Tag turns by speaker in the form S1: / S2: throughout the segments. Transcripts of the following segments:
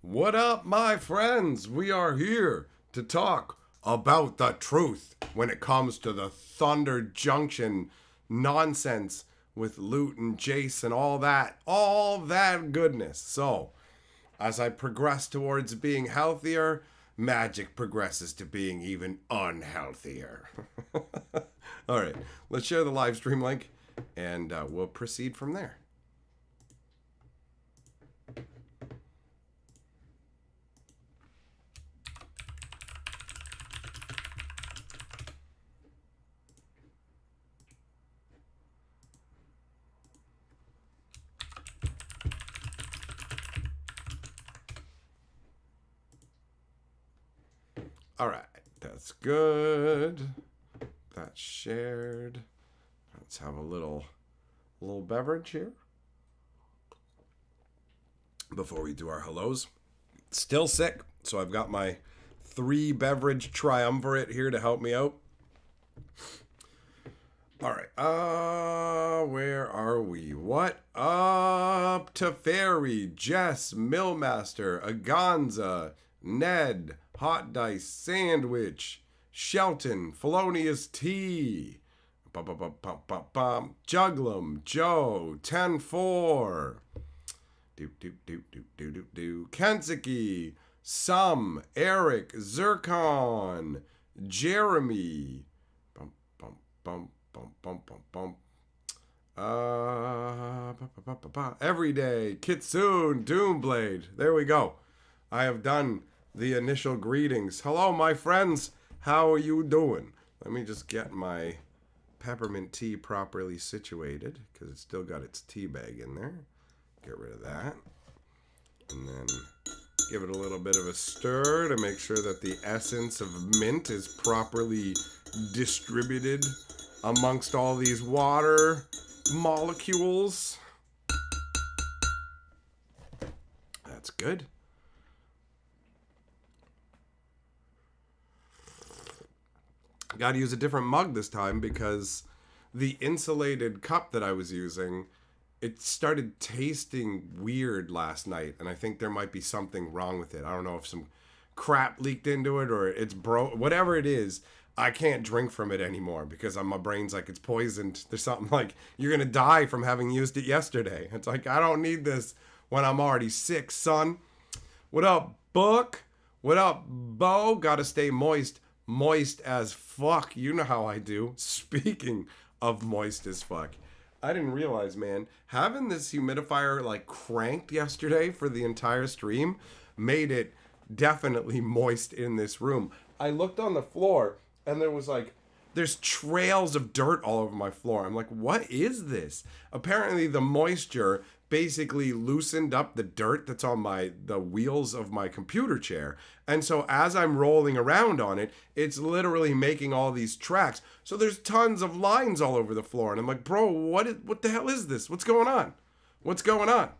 S1: What up, my friends? We are here to talk about the truth when it comes to the Thunder Junction nonsense with Loot and Jace and all that goodness. So, as I progress towards being healthier, magic progresses to being even unhealthier. All right, let's share the live stream link and we'll proceed from there. All right, that's good. That's shared. Let's have a little beverage here before we do our hellos. Still sick, so I've got my 3 beverage triumvirate here to help me out. All right, where are we? What up to Fairy, Jess, Millmaster, Aganza, Ned, Hot Dice, Sandwich, Shelton, Felonious T, Juglum, Joe, 10-4, Kensuke, Sum, Eric, Zircon, Jeremy, Everyday, Kitsune, Doomblade. There we go. I have done the initial greetings. Hello, my friends. How are you doing? Let me just get my peppermint tea properly situated because it's still got its tea bag in there. Get rid of that. And then give it a little bit of a stir to make sure that the essence of mint is properly distributed amongst all these water molecules. That's good. Got to use a different mug this time because the insulated cup that I was using, it started tasting weird last night, and I think there might be something wrong with it. I don't know if some crap leaked into it or it's broke. Whatever it is, I can't drink from it anymore because my brain's like it's poisoned. There's something like you're gonna die from having used it yesterday. It's like I don't need this when I'm already sick, son. What up, Book? What up, Bo? Gotta stay moist. Moist as fuck. You know how I do. Speaking of moist as fuck, I didn't realize, man, having this humidifier like cranked yesterday for the entire stream made it definitely moist in this room. I looked on the floor and there's trails of dirt all over my floor. I'm like, what is this? Apparently the moisture basically loosened up the dirt that's on the wheels of my computer chair. And so as I'm rolling around on it, it's literally making all these tracks. So there's tons of lines all over the floor. And I'm like, bro, what the hell is this? What's going on? What's going on?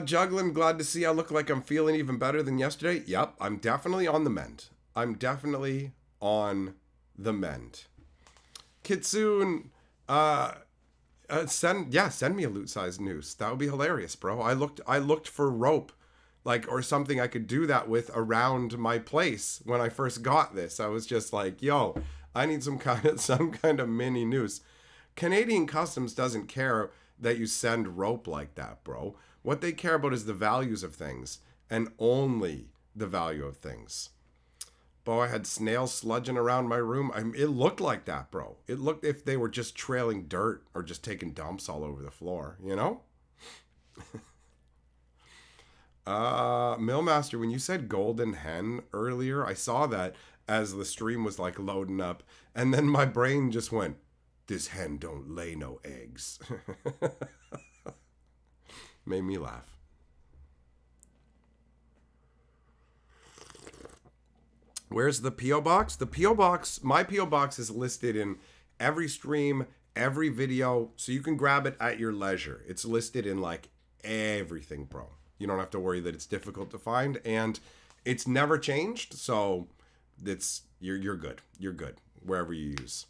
S1: Juggling, glad to see I look like I'm feeling even better than yesterday. Yep, I'm definitely on the mend. Kitsune, send me a loot-sized noose. That would be hilarious, bro. I looked for rope, or something I could do that with around my place when I first got this. I was just like, yo, I need some kind of mini noose. Canadian Customs doesn't care that you send rope like that, bro. What they care about is the values of things, and only the value of things. Bo, I had snails sludging around my room. It looked like that, bro. It looked if they were just trailing dirt or just taking dumps all over the floor, you know? Millmaster, when you said golden hen earlier, I saw that as the stream was loading up, and then my brain just went, this hen don't lay no eggs. Made me laugh. Where's the P.O. Box? The P.O. Box, my P.O. Box is listed in every stream, every video, so you can grab it at your leisure. It's listed in everything, bro. You don't have to worry that it's difficult to find, and it's never changed, so you're good. You're good wherever you use.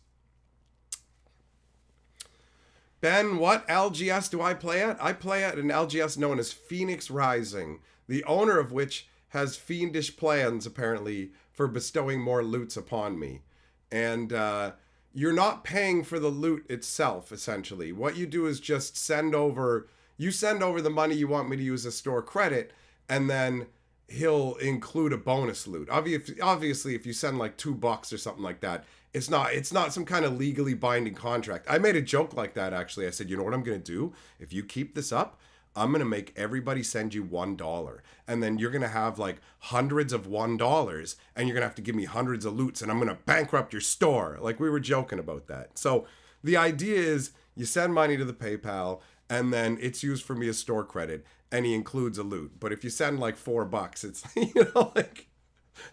S1: Ben, what LGS do I play at? I play at an LGS known as Phoenix Rising, the owner of which has fiendish plans, apparently, for bestowing more loots upon me. And you're not paying for the loot itself, essentially. What you do is just send over the money you want me to use as store credit, and then he'll include a bonus loot. Obviously, if you send like $2 or something like that, it's not some kind of legally binding contract. I made a joke like that, actually. I said, you know what I'm going to do? If you keep this up, I'm going to make everybody send you $1. And then you're going to have like hundreds of $1, and you're going to have to give me hundreds of loots, and I'm going to bankrupt your store. Like, we were joking about that. So the idea is you send money to the PayPal, and then it's used for me as store credit, and he includes a loot. But if you send like $4, it's, like,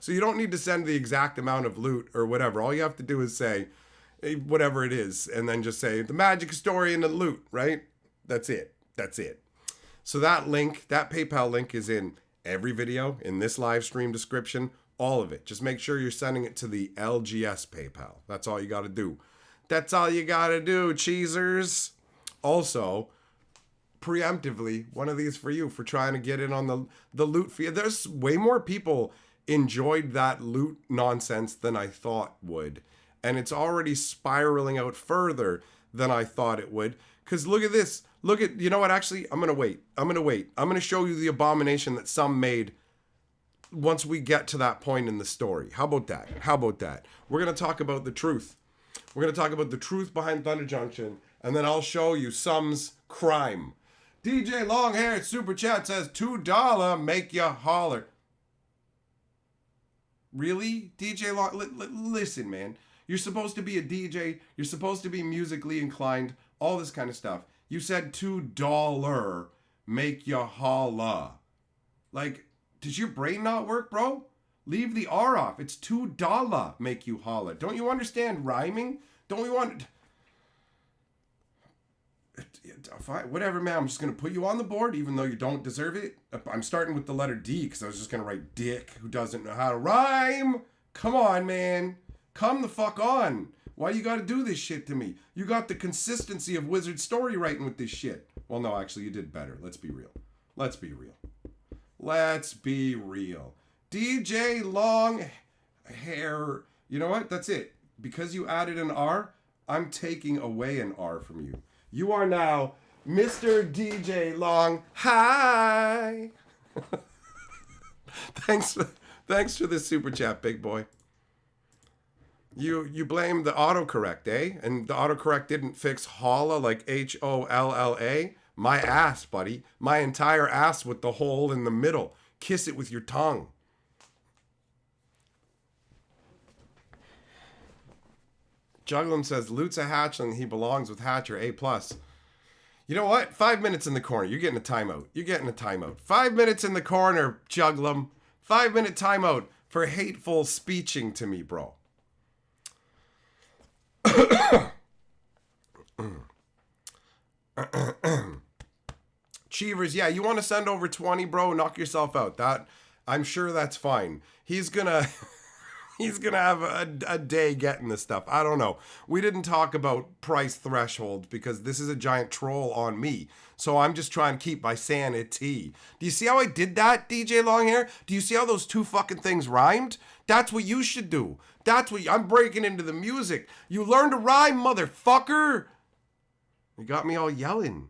S1: so you don't need to send the exact amount of loot or whatever. All you have to do is say whatever it is, and then just say the magic story and the loot, right? That's it. So that link, that PayPal link, is in every video, in this live stream description, all of it. Just make sure you're sending it to the LGS PayPal. That's all you got to do. That's all you got to do, cheesers. Also, preemptively, one of these for you for trying to get in on the loot fee. There's way more people enjoyed that loot nonsense than I thought would. And it's already spiraling out further than I thought it would. Because look at this. You know what? Actually, I'm going to wait. I'm going to show you the abomination that some made once we get to that point in the story. How about that? We're going to talk about the truth. We're going to talk about the truth behind Thunder Junction. And then I'll show you some's crime. DJ Longhair Super Chat says, $2 make ya holler. Really? DJ Long... Listen, man. You're supposed to be a DJ. You're supposed to be musically inclined. All this kind of stuff. You said $2 make ya holla. Like, does your brain not work, bro? Leave the R off. It's $2 make you holla. Don't you understand rhyming? Don't we want... Fine, whatever, man. I'm just going to put you on the board, even though you don't deserve it. I'm starting with the letter D, because I was just going to write dick, who doesn't know how to rhyme. Come on, man. Come the fuck on. Why you got to do this shit to me? You got the consistency of Wizard story writing with this shit. Well, no, actually, you did better. Let's be real. DJ Long Hair. You know what? That's it. Because you added an R, I'm taking away an R from you. You are now Mr. DJ Long. Hi. Thanks for the super chat, big boy. You blame the autocorrect, eh? And the autocorrect didn't fix holla like HOLLA. My ass, buddy. My entire ass with the hole in the middle. Kiss it with your tongue. Juglum says, Loot's a hatchling. He belongs with Hatcher, A+. You know what? 5 minutes in the corner. You're getting a timeout. 5 minutes in the corner, Juglum. 5-minute timeout for hateful speeching to me, bro. Cheevers, yeah, you want to send over 20, bro? Knock yourself out. I'm sure that's fine. He's gonna have a day getting this stuff. I don't know. We didn't talk about price thresholds because this is a giant troll on me. So I'm just trying to keep my sanity. Do you see how I did that, DJ Longhair? Do you see how those two fucking things rhymed? That's what you should do. I'm breaking into the music. You learn to rhyme, motherfucker. You got me all yelling.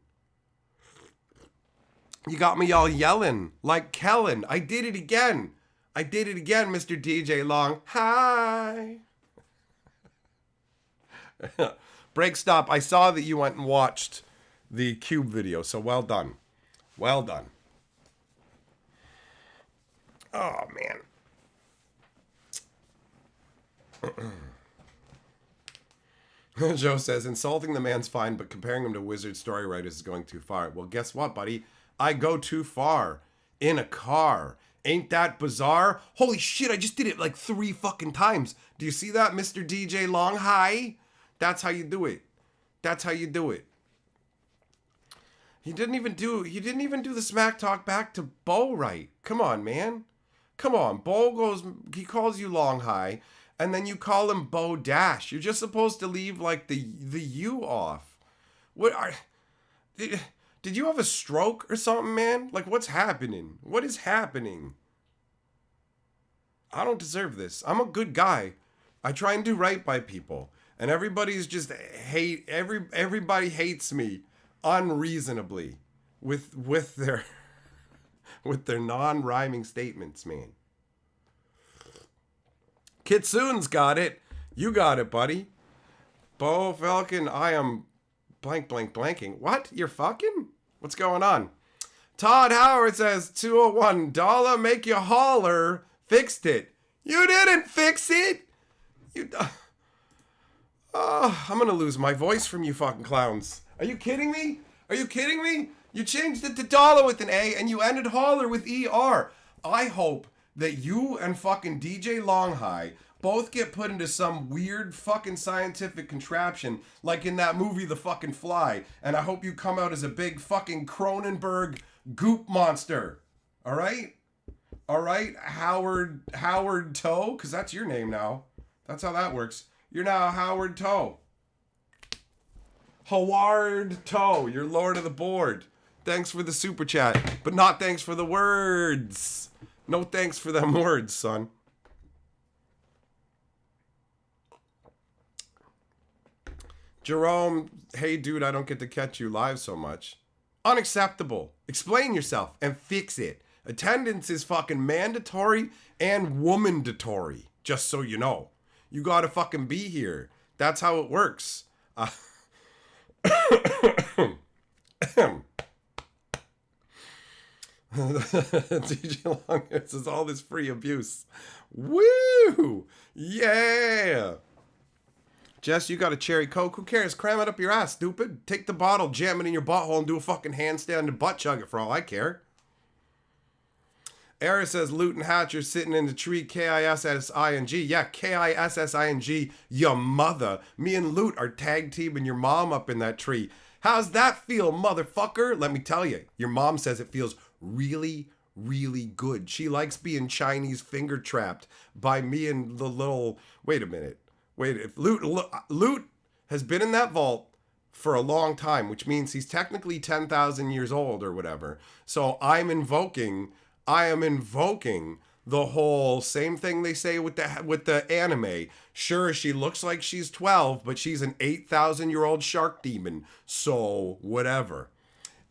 S1: Like Kellen. I did it again, Mr. DJ Long. Hi. Break stop. I saw that you went and watched the Cube video, so well done. Oh, man. Joe says, insulting the man's fine, but comparing him to wizard story writers is going too far. Well, guess what, buddy? I go too far in a car. Ain't that bizarre? Holy shit, I just did it like 3 fucking times. Do you see that, Mr. DJ Long? Hi. That's how you do it. He didn't even do the smack talk back to Bo right. Come on, man. Come on. Bo he calls you Long High, and then you call him Bo Dash. You're just supposed to leave like the U off. What are... Did you have a stroke or something, man? Like, what's happening? What is happening? I don't deserve this. I'm a good guy. I try and do right by people. And everybody's just everybody hates me unreasonably with their non-rhyming statements, man. Kitsune's got it. You got it, buddy. Bo Falcon, I am blanking. What? You're fucking? What's going on? Todd Howard says, 201 dollar make you holler. Fixed it. You didn't fix it. I'm gonna lose my voice from you fucking clowns. Are you kidding me? You changed it to dollar with an A and you ended holler with ER. I hope that you and fucking DJ Longhigh both get put into some weird fucking scientific contraption like in that movie The Fucking Fly. And I hope you come out as a big fucking Cronenberg goop monster. Alright, Howard Toe, because that's your name now. That's how that works. You're now Howard Toe. Howard Toe, you're Lord of the Board. Thanks for the super chat, but not thanks for the words. No thanks for them words, son. Jerome, hey dude, I don't get to catch you live so much. Unacceptable. Explain yourself and fix it. Attendance is fucking mandatory and womandatory, just so you know. You gotta fucking be here. That's how it works. DJ Long says all this free abuse. Woo! Yeah! Jess, you got a cherry coke? Who cares? Cram it up your ass, stupid. Take the bottle, jam it in your butthole, and do a fucking handstand and butt chug it for all I care. Era says, Luton Hatcher sitting in the tree, K-I-S-S-I-N-G. Yeah, K-I-S-S-I-N-G, your mother. Me and Loot are tag teaming your mom up in that tree. How's that feel, motherfucker? Let me tell you, your mom says it feels really, really good. She likes being Chinese finger trapped by me and the little... Wait a minute. If Loot has been in that vault for a long time, which means he's technically 10,000 years old or whatever. So I am invoking the whole same thing they say with the anime. Sure, she looks like she's 12, but she's an 8,000-year-old shark demon. So whatever.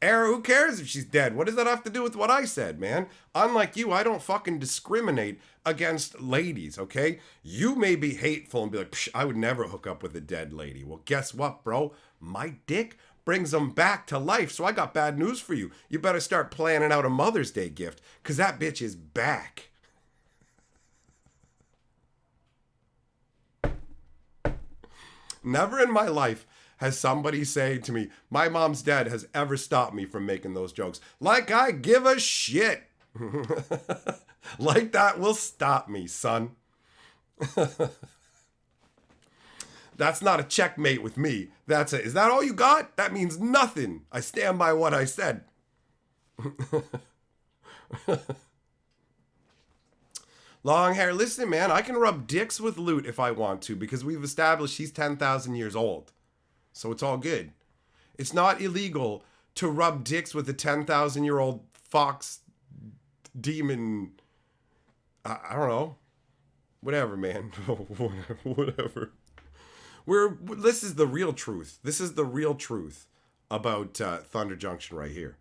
S1: Era, who cares if she's dead? What does that have to do with what I said, man? Unlike you, I don't fucking discriminate against ladies, okay? You may be hateful and be like, Psh, I would never hook up with a dead lady. Well, guess what, bro? My dick brings them back to life, so I got bad news for you. You better start planning out a Mother's Day gift, because that bitch is back. Never in my life has somebody say to me, my mom's dead, has ever stopped me from making those jokes. Like I give a shit. Like that will stop me, son. That's not a checkmate with me. That's it. Is that all you got? That means nothing. I stand by what I said. Long hair. Listen, man, I can rub dicks with Loot if I want to, because we've established he's 10,000 years old. So it's all good. It's not illegal to rub dicks with a 10,000-year-old fox demon. I don't know. Whatever, man. Whatever. This is the real truth. This is the real truth about Thunder Junction right here.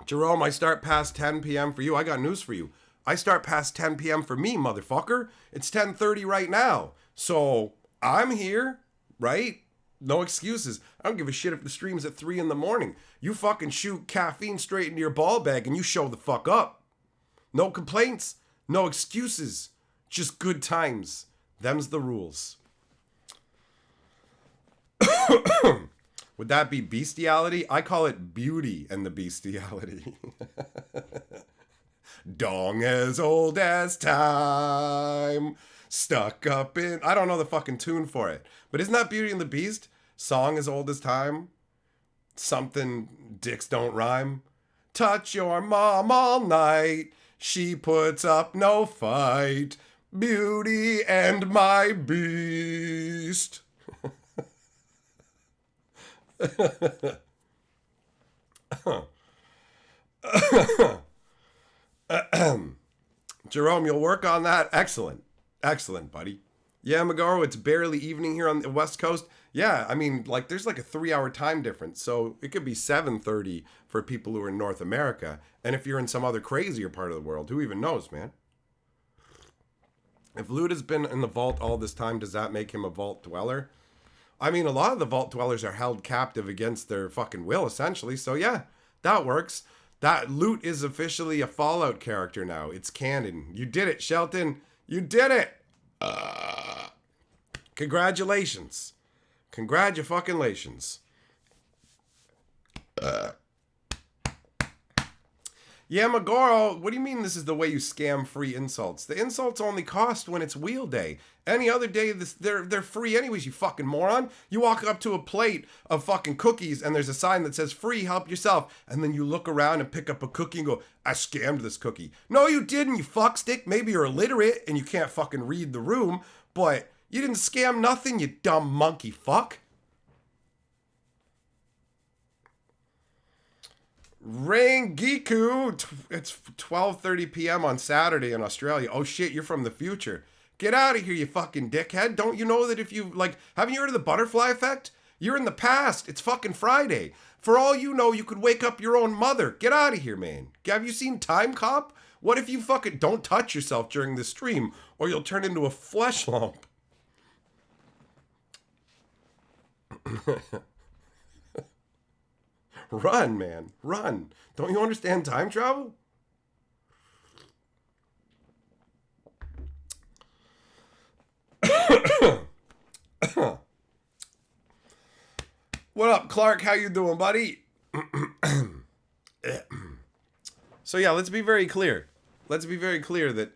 S1: Jerome, I start past 10 p.m. for you. I got news for you. I start past 10 p.m. for me, motherfucker. It's 10:30 right now. So I'm here, right? No excuses. I don't give a shit if the stream's at 3 in the morning. You fucking shoot caffeine straight into your ball bag and you show the fuck up. No complaints, no excuses. Just good times. Them's the rules. Would that be bestiality? I call it beauty and the bestiality. Dong as old as time. Stuck up in... I don't know the fucking tune for it. But isn't that Beauty and the Beast? Song as old as time. Something dicks don't rhyme. Touch your mom all night. She puts up no fight. Beauty and my Beast. Jerome, you'll work on that. Excellent. Excellent, buddy. Yeah, Magaro, it's barely evening here on the West Coast. Yeah, I mean, like, there's like a 3-hour time difference. So it could be 7:30 for people who are in North America. And if you're in some other crazier part of the world, who even knows, man? If Loot has been in the vault all this time, does that make him a vault dweller? I mean, a lot of the vault dwellers are held captive against their fucking will, essentially. So yeah, that works. That Loot is officially a Fallout character now. It's canon. You did it, Shelton. You did it. Congratulations. Congratulations. Yeah, Magoro, what do you mean this is the way you scam free insults? The insults only cost when it's wheel day. Any other day, they're free anyways, you fucking moron. You walk up to a plate of fucking cookies and there's a sign that says free, help yourself. And then you look around and pick up a cookie and go, I scammed this cookie. No, you didn't, you fuckstick. Maybe you're illiterate and you can't fucking read the room, but you didn't scam nothing, you dumb monkey fuck. Rangiku, it's 12:30 p.m. on Saturday in Australia. Oh shit, you're from the future. Get out of here, you fucking dickhead. Don't you know that if you, like, haven't you heard of the butterfly effect? You're in the past. It's fucking Friday. For all you know, you could wake up your own mother. Get out of here, man. Have you seen Time Cop? What if you fucking don't touch yourself during the stream or you'll turn into a flesh lump? Run, man. Run. Don't you understand time travel? What up, Clark? How you doing, buddy? So yeah, let's be very clear. Let's be very clear that,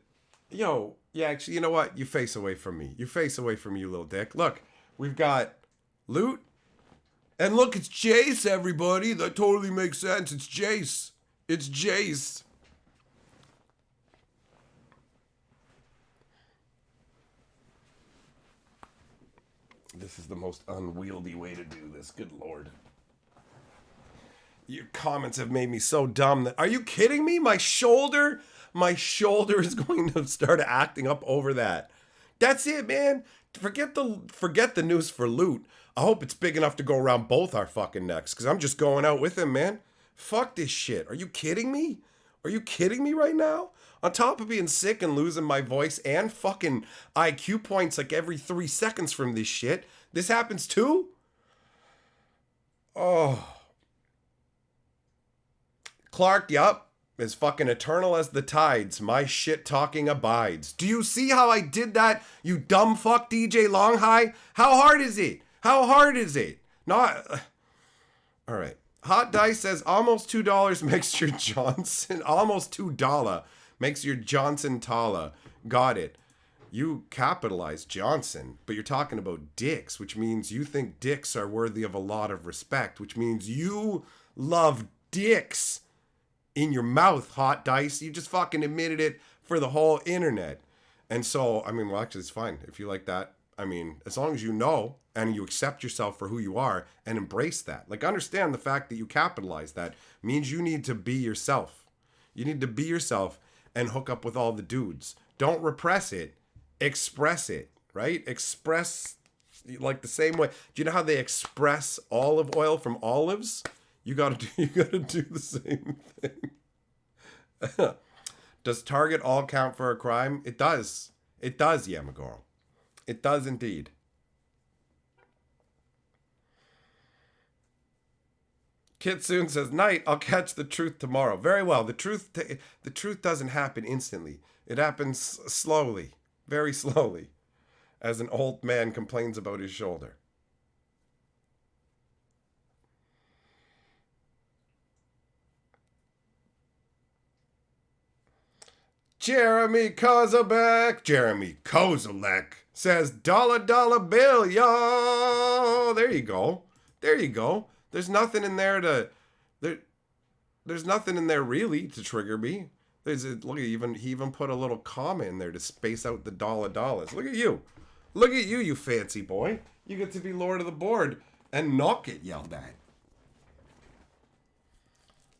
S1: yo, yeah, actually, you know what? You face away from me. You face away from you, little dick. Look, we've got Loot. And look, it's Jace, everybody. That totally makes sense. It's Jace. It's Jace. This is the most unwieldy way to do this. Good Lord. Your comments have made me so dumb that... Are you kidding me? My shoulder is going to start acting up over that. That's it, man. Forget the news for Loot. I hope it's big enough to go around both our fucking necks, because I'm just going out with him, man. Fuck this shit. Are you kidding me? Are you kidding me right now? On top of being sick and losing my voice and fucking IQ points like every 3 seconds from this shit, this happens too? Oh. Clark, yup. As fucking eternal as the tides, my shit talking abides. Do you see how I did that, you dumb fuck DJ Longhigh? How hard is it? How hard is it? Not... All right. Hot Dice says almost $2 makes your Johnson... Almost $2 makes your Johnson Tala. Got it. You capitalize Johnson, but you're talking about dicks, which means you think dicks are worthy of a lot of respect, which means you love dicks in your mouth, Hot Dice. You just fucking admitted it for the whole internet. And so, I mean, well, actually, it's fine if you like that. I mean, as long as you know and you accept yourself for who you are and embrace that. Like, understand the fact that you capitalize that means you need to be yourself. You need to be yourself and hook up with all the dudes. Don't repress it. Express it, right? Express, like the same way. Do you know how they express olive oil from olives? You gotta do the same thing. Does Target all count for a crime? It does. It does, Yamagoro. It does indeed. Kitsune says, "Night, I'll catch the truth tomorrow." Very well. The truth doesn't happen instantly. It happens slowly, very slowly, as an old man complains about his shoulder. Jeremy Kozalek says, dollar bill, yo. There you go. There you go. There's nothing in there there's nothing in there really to trigger me. Look, he even put a little comma in there to space out the dollars. Look at you. Look at you, you fancy boy. You get to be lord of the board and not get yelled at.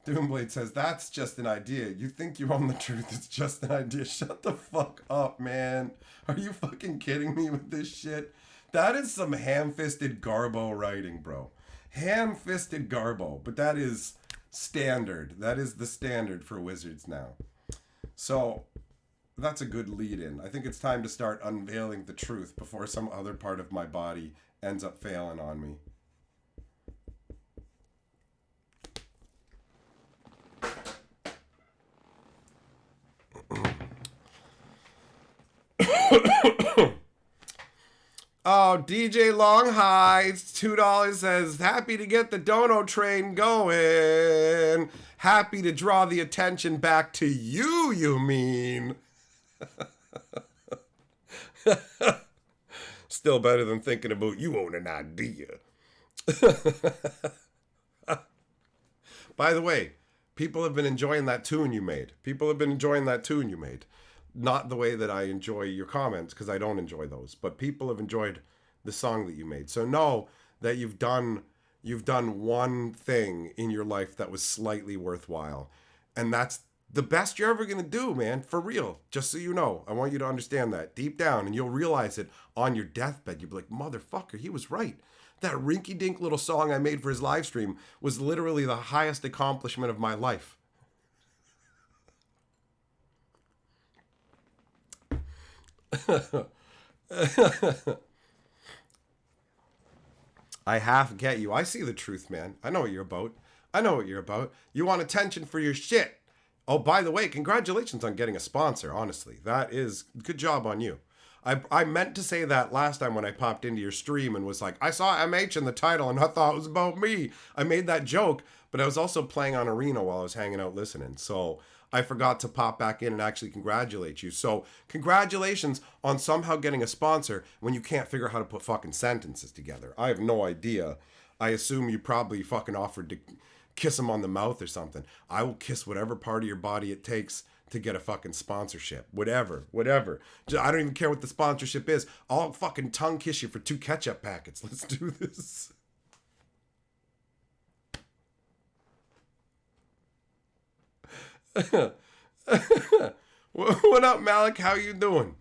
S1: Doomblade says, that's just an idea. You think you own the truth. It's just an idea. Shut the fuck up, man. Are you fucking kidding me with this shit? That is some ham-fisted Garbo writing, bro. Ham-fisted Garbo. But that is standard. That is the standard for Wizards now. So, that's a good lead-in. I think it's time to start unveiling the truth before some other part of my body ends up failing on me. Oh, DJ Long Highs, $2 says, happy to get the dono train going. Happy to draw the attention back to you, you mean? Still better than thinking about you own an idea. By the way, people have been enjoying that tune you made. Not the way that I enjoy your comments, because I don't enjoy those. But people have enjoyed the song that you made. So know that you've done one thing in your life that was slightly worthwhile. And that's the best you're ever going to do, man. For real. Just so you know. I want you to understand that deep down. And you'll realize it on your deathbed. You'll be like, motherfucker, he was right. That rinky-dink little song I made for his live stream was literally the highest accomplishment of my life. I half get you. I see the truth, man. I know what you're about. You want attention for your shit. Oh, by the way, congratulations on getting a sponsor, honestly. That is good job on you. I meant to say that last time when I popped into your stream and was like, I saw MH in the title and I thought it was about me. I made that joke, but I was also playing on Arena while I was hanging out listening. So I forgot to pop back in and actually congratulate you. So congratulations on somehow getting a sponsor when you can't figure out how to put fucking sentences together. I have no idea. I assume you probably fucking offered to kiss him on the mouth or something. I will kiss whatever part of your body it takes to get a fucking sponsorship. Whatever. I don't even care what the sponsorship is. I'll fucking tongue kiss you for 2 ketchup packets. Let's do this. What up, Malik? How you doing?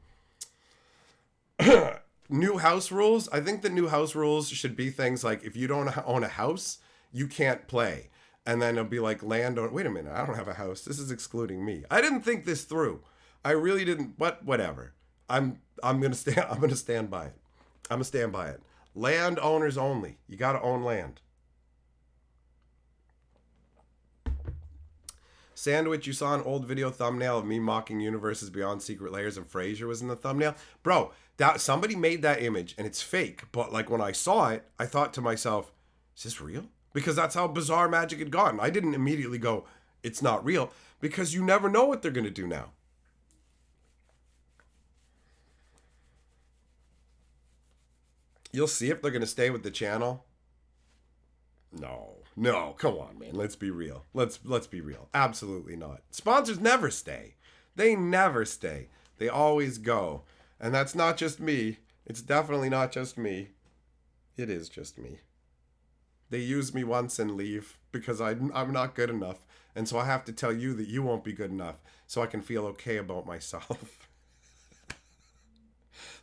S1: New house rules? I think the new house rules should be things like if you don't own a house, you can't play. And then it'll be like landowner. Wait a minute, I don't have a house. This is excluding me. I didn't think this through. I really didn't. But whatever. I'm gonna stand by it. Landowners only. You gotta own land. Sandwich, you saw an old video thumbnail of me mocking Universes Beyond Secret Layers and Frasier was in the thumbnail. Bro, that somebody made that image and it's fake. But like when I saw it, I thought to myself, is this real? Because that's how bizarre magic had gone. I didn't immediately go, it's not real. Because you never know what they're going to do now. You'll see if they're going to stay with the channel. No, come on, man. Let's be real. Let's be real. Absolutely not. Sponsors never stay. They never stay. They always go. And that's not just me. It's definitely not just me. It is just me. They use me once and leave because I'm not good enough. And so I have to tell you that you won't be good enough so I can feel okay about myself.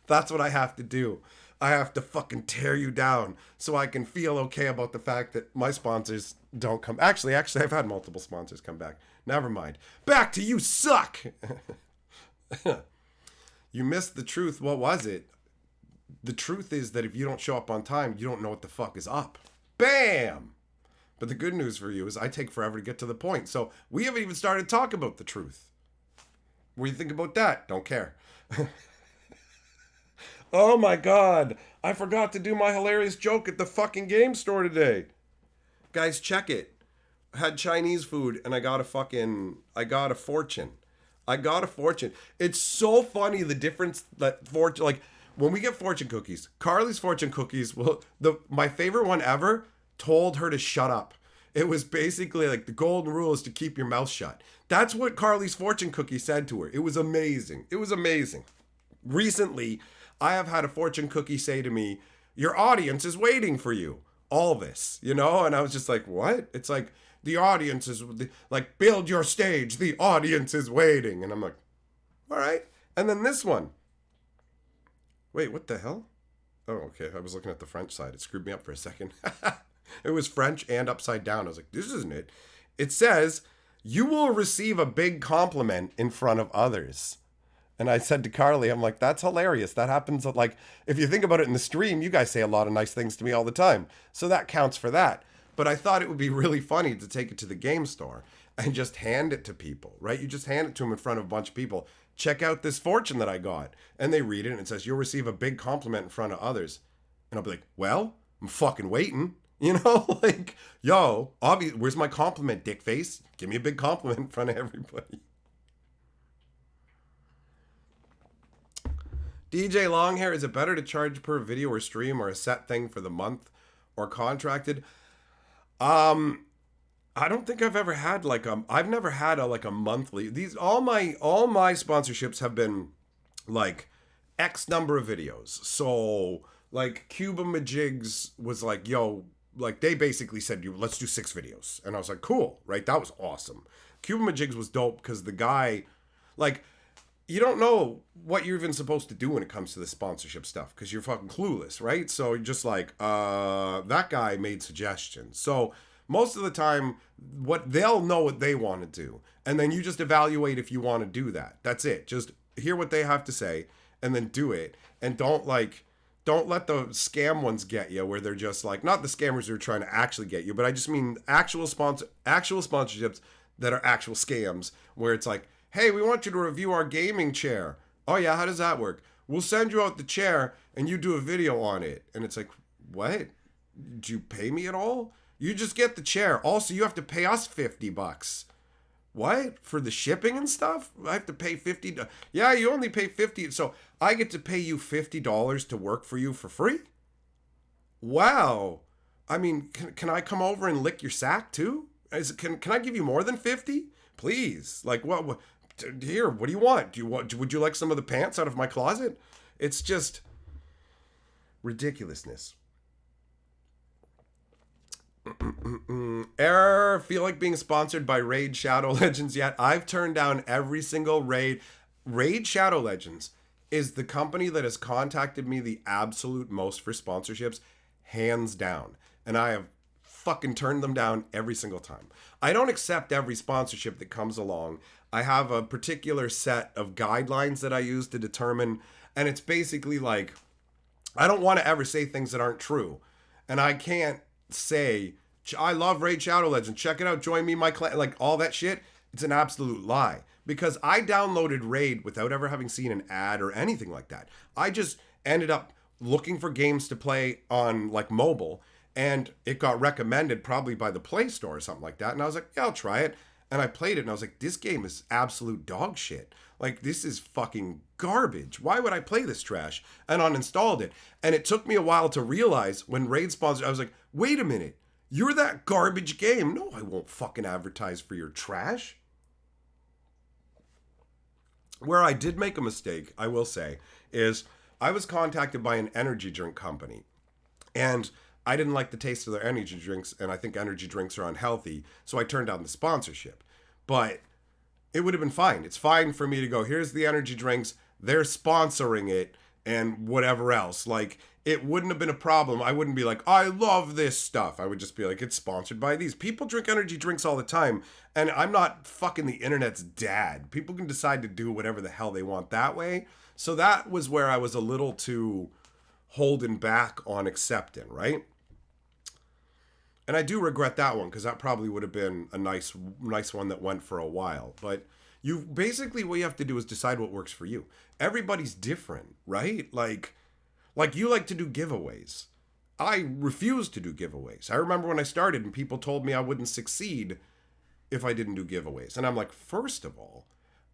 S1: That's what I have to do. I have to fucking tear you down so I can feel okay about the fact that my sponsors don't come. Actually, I've had multiple sponsors come back. Never mind. Back to you suck. You missed the truth. What was it? The truth is that if you don't show up on time, you don't know what the fuck is up. Bam! But the good news for you is I take forever to get to the point. So we haven't even started to talk about the truth. What do you think about that? Don't care. Oh my god, I forgot to do my hilarious joke at the fucking game store today. Guys, check it. I had Chinese food and I got a fortune. It's so funny the difference that fortune, like when we get fortune cookies, Carly's fortune cookies, my favorite one ever told her to shut up. It was basically like the golden rule is to keep your mouth shut. That's what Carly's fortune cookie said to her. It was amazing. Recently, I have had a fortune cookie say to me, your audience is waiting for you. all this, you know? And I was just like, what? It's like, the audience is, like, build your stage. The audience is waiting. And I'm like, all right. And then this one. Wait, what the hell? Oh, okay. I was looking at the French side. It screwed me up for a second. It was French and upside down. I was like, this isn't it. It says, you will receive a big compliment in front of others. And I said to Carly, I'm like, that's hilarious. That happens, like, if you think about it in the stream, you guys say a lot of nice things to me all the time. So that counts for that. But I thought it would be really funny to take it to the game store and just hand it to people, right? You just hand it to them in front of a bunch of people. Check out this fortune that I got. And they read it and it says, you'll receive a big compliment in front of others. And I'll be like, well, I'm fucking waiting. You know, like, yo, obviously, where's my compliment, dick face? Give me a big compliment in front of everybody. DJ Longhair, is it better to charge per video or stream or a set thing for the month or contracted? I don't think I've ever had like I've never had a monthly. These all my sponsorships have been like X number of videos. So like Cuba Majigs was like, yo, like they basically said, let's do 6 videos. And I was like, cool, right? That was awesome. Cuba Majigs was dope because the guy, like, you don't know what you're even supposed to do when it comes to the sponsorship stuff because you're fucking clueless, right? So you're just like, that guy made suggestions. So most of the time, they'll know what they want to do. And then you just evaluate if you want to do that. That's it. Just hear what they have to say and then do it. And don't let the scam ones get you where they're just like, not the scammers who are trying to actually get you, but I just mean actual sponsorships that are actual scams where it's like, hey, we want you to review our gaming chair. Oh yeah, how does that work? We'll send you out the chair and you do a video on it. And it's like, what? Did you pay me at all? You just get the chair. Also, you have to pay us $50. What? For the shipping and stuff? I have to pay $50. Yeah, you only pay $50. So I get to pay you $50 to work for you for free? Wow. I mean, can I come over and lick your sack too? Can I give you more than 50? Please. Like, what? Here, what do you want? Would you like some of the pants out of my closet? It's just ridiculousness. Error. Feel like being sponsored by Raid Shadow Legends yet? I've turned down every single raid. Raid Shadow Legends is the company that has contacted me the absolute most for sponsorships, hands down. And I have fucking turned them down every single time. I don't accept every sponsorship that comes along. I have a particular set of guidelines that I use to determine, and it's basically like, I don't want to ever say things that aren't true. And I can't say, I love Raid Shadow Legends, check it out, join me, my clan, like all that shit. It's an absolute lie. Because I downloaded Raid without ever having seen an ad or anything like that. I just ended up looking for games to play on like mobile, and it got recommended probably by the Play Store or something like that. And I was like, yeah, I'll try it. And I played it and I was like, this game is absolute dog shit. Like, this is fucking garbage. Why would I play this trash? And uninstalled it. And it took me a while to realize when Raid sponsored, I was like, wait a minute. You're that garbage game. No, I won't fucking advertise for your trash. Where I did make a mistake, I will say, is I was contacted by an energy drink company. And I didn't like the taste of their energy drinks, and I think energy drinks are unhealthy, so I turned down the sponsorship. But it would have been fine. It's fine for me to go, here's the energy drinks, they're sponsoring it, and whatever else. Like, it wouldn't have been a problem. I wouldn't be like, I love this stuff. I would just be like, it's sponsored by these. People drink energy drinks all the time, and I'm not fucking the internet's dad. People can decide to do whatever the hell they want that way. So that was where I was a little too holding back on accepting, right? And I do regret that one because that probably would have been a nice one that went for a while. But you basically, what you have to do is decide what works for you. Everybody's different, right? Like you like to do giveaways. I refuse to do giveaways. I remember when I started and people told me I wouldn't succeed if I didn't do giveaways. And I'm like, first of all,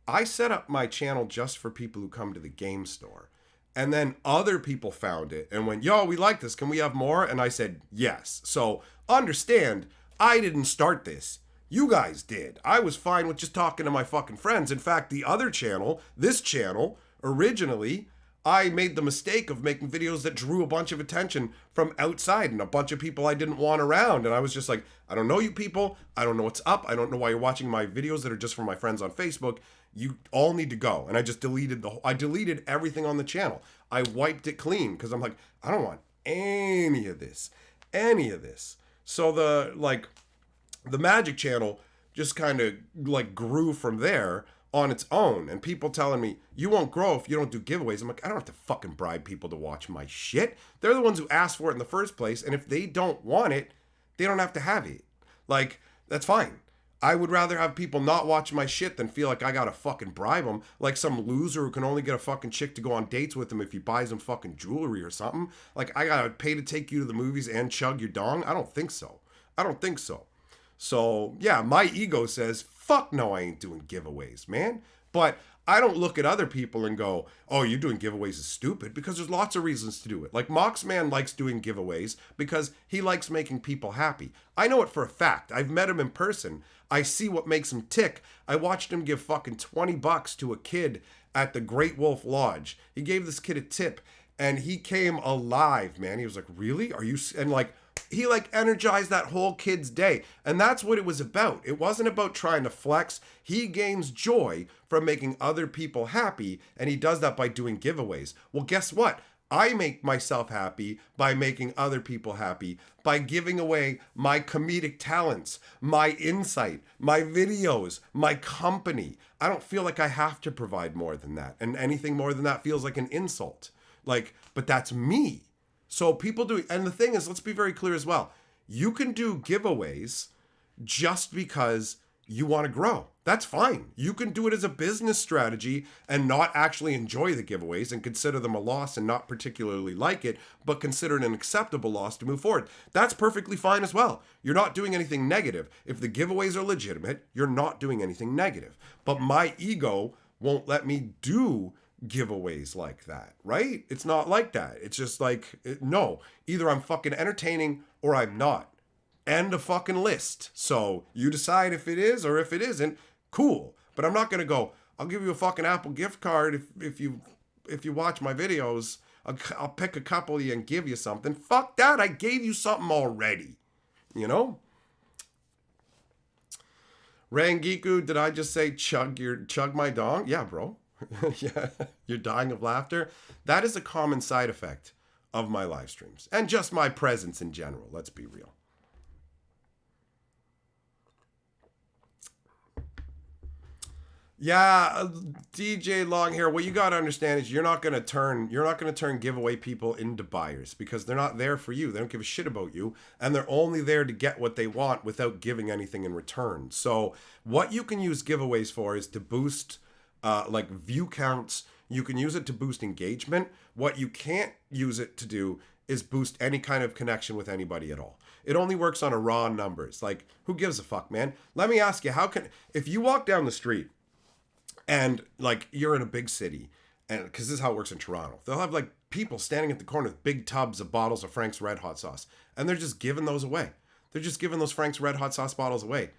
S1: I set up my channel just for people who come to the game store. And then other people found it and went, yo, we like this. Can we have more? And I said, yes. So understand, I didn't start this. You guys did. I was fine with just talking to my fucking friends. In fact, the other channel, this channel, originally, I made the mistake of making videos that drew a bunch of attention from outside and a bunch of people I didn't want around. And I was just like, I don't know you people. I don't know what's up. I don't know why you're watching my videos that are just from my friends on Facebook. You all need to go. And I just I deleted everything on the channel. I wiped it clean because I'm like, I don't want any of this. So the Magic channel just kind of like grew from there on its own, and people telling me you won't grow if you don't do giveaways. I'm like, I don't have to fucking bribe people to watch my shit. They're the ones who asked for it in the first place, and if they don't want it, they don't have to have it. Like, that's fine. I would rather have people not watch my shit than feel like I gotta fucking bribe them, like some loser who can only get a fucking chick to go on dates with him if he buys him fucking jewelry or something. Like, I gotta pay to take you to the movies and chug your dong? I don't think so. So, yeah, my ego says, fuck no, I ain't doing giveaways, man. But I don't look at other people and go, oh, you're doing giveaways is stupid, because there's lots of reasons to do it. Like, Moxman likes doing giveaways because he likes making people happy. I know it for a fact. I've met him in person. I see what makes him tick. I watched him give fucking $20 to a kid at the Great Wolf Lodge. He gave this kid a tip, and he came alive, man. He was like, really? Are you... And like... He like energized that whole kid's day. And that's what it was about. It wasn't about trying to flex. He gains joy from making other people happy. And he does that by doing giveaways. Well, guess what? I make myself happy by making other people happy, by giving away my comedic talents, my insight, my videos, my company. I don't feel like I have to provide more than that. And anything more than that feels like an insult. Like, but that's me. So people do, and the thing is, let's be very clear as well. You can do giveaways just because you want to grow. That's fine. You can do it as a business strategy and not actually enjoy the giveaways and consider them a loss and not particularly like it, but consider it an acceptable loss to move forward. That's perfectly fine as well. You're not doing anything negative. If the giveaways are legitimate, you're not doing anything negative. But my ego won't let me do giveaways like that, right? It's not like that. It's just like, no, either I'm fucking entertaining or I'm not. End of fucking list. So you decide if it is or if it isn't. Cool. But I'm not gonna go, I'll give you a fucking Apple gift card if you watch my videos. I'll pick a couple of you and give you something. Fuck that. I gave you something already. You know? Rangiku, did I just say chug my dong? Yeah, bro. Yeah, you're dying of laughter. That is a common side effect of my live streams and just my presence in general. Let's be real. Yeah, DJ Longhair, what you got to understand is you're not going to turn giveaway people into buyers, because they're not there for you. They don't give a shit about you, and they're only there to get what they want without giving anything in return. So what you can use giveaways for is to boost like view counts. You can use it to boost engagement. What you can't use it to do is boost any kind of connection with anybody at all. It only works on a raw numbers. Like, who gives a fuck, man? Let me ask you, if you walk down the street and like you're in a big city, and because this is how it works in Toronto, they'll have like people standing at the corner with big tubs of bottles of Frank's Red Hot sauce, and they're just giving those away. They're just giving those Frank's Red Hot sauce bottles away.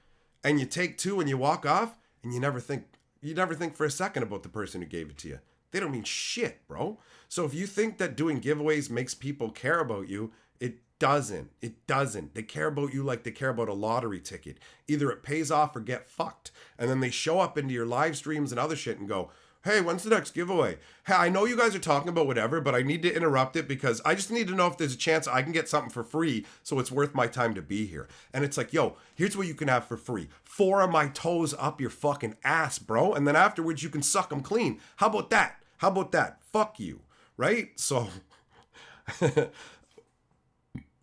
S1: And you take two and you walk off, and you never think for a second about the person who gave it to you. They don't mean shit, bro. So if you think that doing giveaways makes people care about you, it doesn't. It doesn't. They care about you like they care about a lottery ticket. Either it pays off or get fucked. And then they show up into your live streams and other shit and go, hey, when's the next giveaway? Hey, I know you guys are talking about whatever, but I need to interrupt it because I just need to know if there's a chance I can get something for free so it's worth my time to be here. And it's like, yo, here's what you can have for free. 4 of my toes up your fucking ass, bro. And then afterwards you can suck them clean. How about that? How about that? Fuck you. Right? So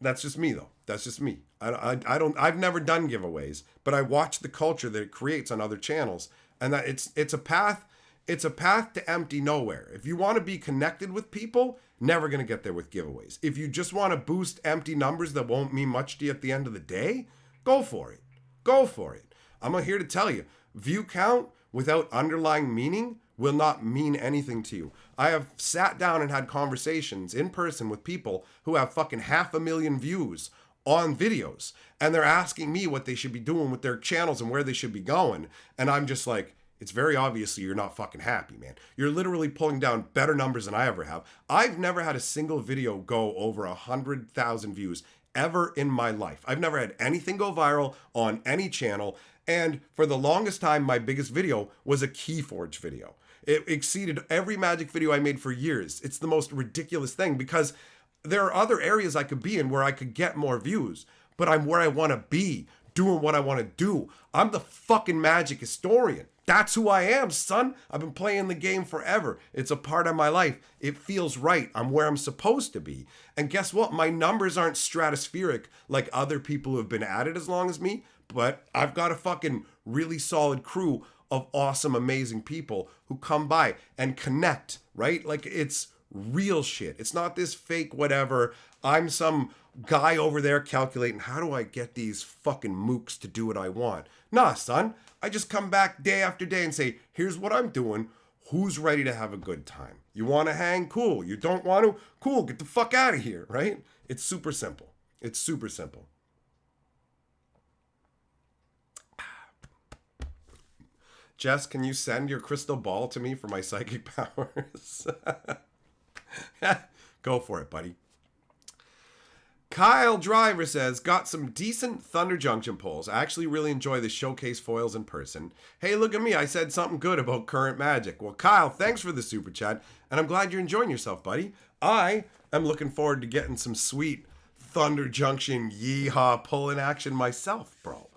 S1: that's just me though. That's just me. I've never done giveaways, but I watch the culture that it creates on other channels, and that it's a path to empty nowhere. If you want to be connected with people, never going to get there with giveaways. If you just want to boost empty numbers that won't mean much to you at the end of the day, go for it. Go for it. I'm here to tell you, view count without underlying meaning will not mean anything to you. I have sat down and had conversations in person with people who have fucking 500,000 views on videos, and they're asking me what they should be doing with their channels and where they should be going. And I'm just like, it's very obviously you're not fucking happy, man. You're literally pulling down better numbers than I ever have. I've never had a single video go over 100,000 views ever in my life. I've never had anything go viral on any channel. And for the longest time, my biggest video was a Keyforge video. It exceeded every Magic video I made for years. It's the most ridiculous thing because there are other areas I could be in where I could get more views, but I'm where I want to be, doing what I want to do. I'm the fucking Magic historian. That's who I am, son. I've been playing the game forever. It's a part of my life. It feels right. I'm where I'm supposed to be. And guess what? My numbers aren't stratospheric like other people who have been at it as long as me, but I've got a fucking really solid crew of awesome, amazing people who come by and connect, right? Like it's real shit. It's not this fake whatever. I'm some guy over there calculating, how do I get these fucking mooks to do what I want? Nah, son. I just come back day after day and say, here's what I'm doing. Who's ready to have a good time? You want to hang? Cool. You don't want to? Cool. Get the fuck out of here, right? It's super simple. It's super simple. Jess, can you send your crystal ball to me for my psychic powers? Go for it, buddy. Kyle Driver says, got some decent Thunder Junction pulls. I actually really enjoy the showcase foils in person. Hey, look at me. I said something good about current Magic. Well, Kyle, thanks for the super chat, and I'm glad you're enjoying yourself, buddy. I am looking forward to getting some sweet Thunder Junction yeehaw pulling action myself, bro.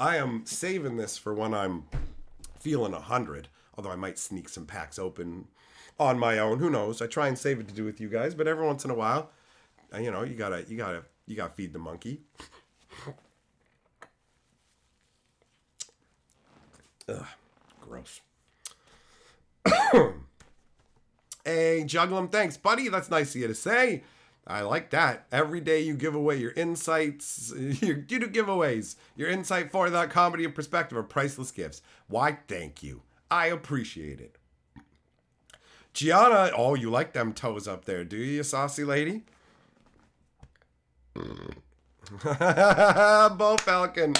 S1: I am saving this for when I'm feeling 100, although I might sneak some packs open on my own. Who knows? I try and save it to do with you guys, but every once in a while, you know, you gotta feed the monkey. Ugh, gross. Hey, Jugglum, thanks, buddy. That's nice of you to say. I like that. Every day you give away your insights. You do giveaways. Your insight for that comedy and perspective are priceless gifts. Why, thank you. I appreciate it. Gianna, oh, you like them toes up there, do you, saucy lady? Bo Falcon.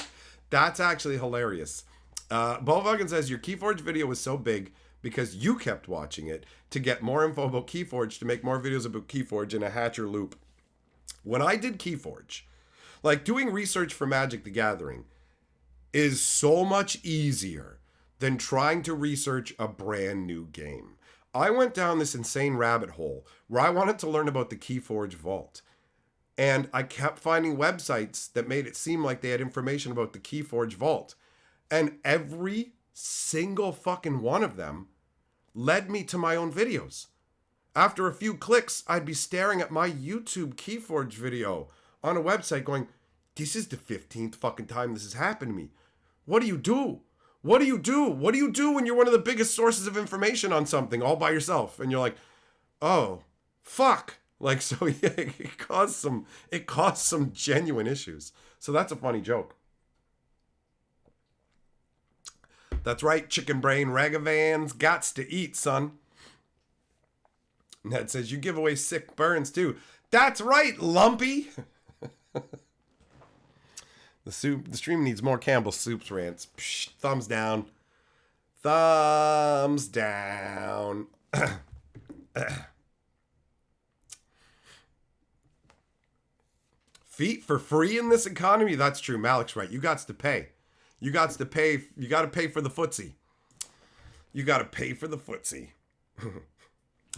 S1: That's actually hilarious. Bo Falcon says, your Keyforge video was so big because you kept watching it to get more info about Keyforge, to make more videos about Keyforge in a Hatcher loop. When I did Keyforge, like doing research for Magic the Gathering is so much easier than trying to research a brand new game. I went down this insane rabbit hole where I wanted to learn about the Keyforge Vault. And I kept finding websites that made it seem like they had information about the Keyforge Vault. And every single fucking one of them led me to my own videos. After a few clicks, I'd be staring at my YouTube Keyforge video on a website going, this is the 15th fucking time this has happened to me. What do you do? What do you do? What do you do when you're one of the biggest sources of information on something all by yourself? And you're like, oh, fuck. Like, so yeah, it caused some genuine issues. So that's a funny joke. That's right, chicken brain ragavans gots to eat, son. Ned says, you give away sick burns too. That's right, Lumpy. The stream needs more Campbell's Soups rants. Psh, thumbs down. Thumbs down. Feet for free in this economy? That's true. Malik's right. You got to pay. You got to pay. You got to pay for the footsie. You got to pay for the footsie.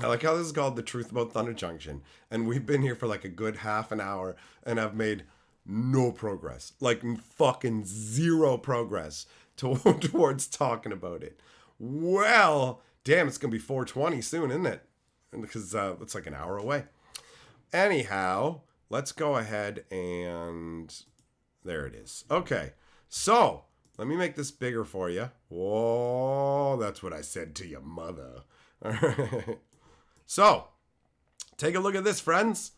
S1: I like how this is called The Truth About Thunder Junction. And we've been here for like a good half an hour and I've made no progress. Like fucking zero progress towards talking about it. Well, damn, it's going to be 4:20 soon, isn't it? Because it's like an hour away. Anyhow, let's go ahead and there it is. Okay, so let me make this bigger for you. Whoa, that's what I said to your mother. All right. So, take a look at this, friends.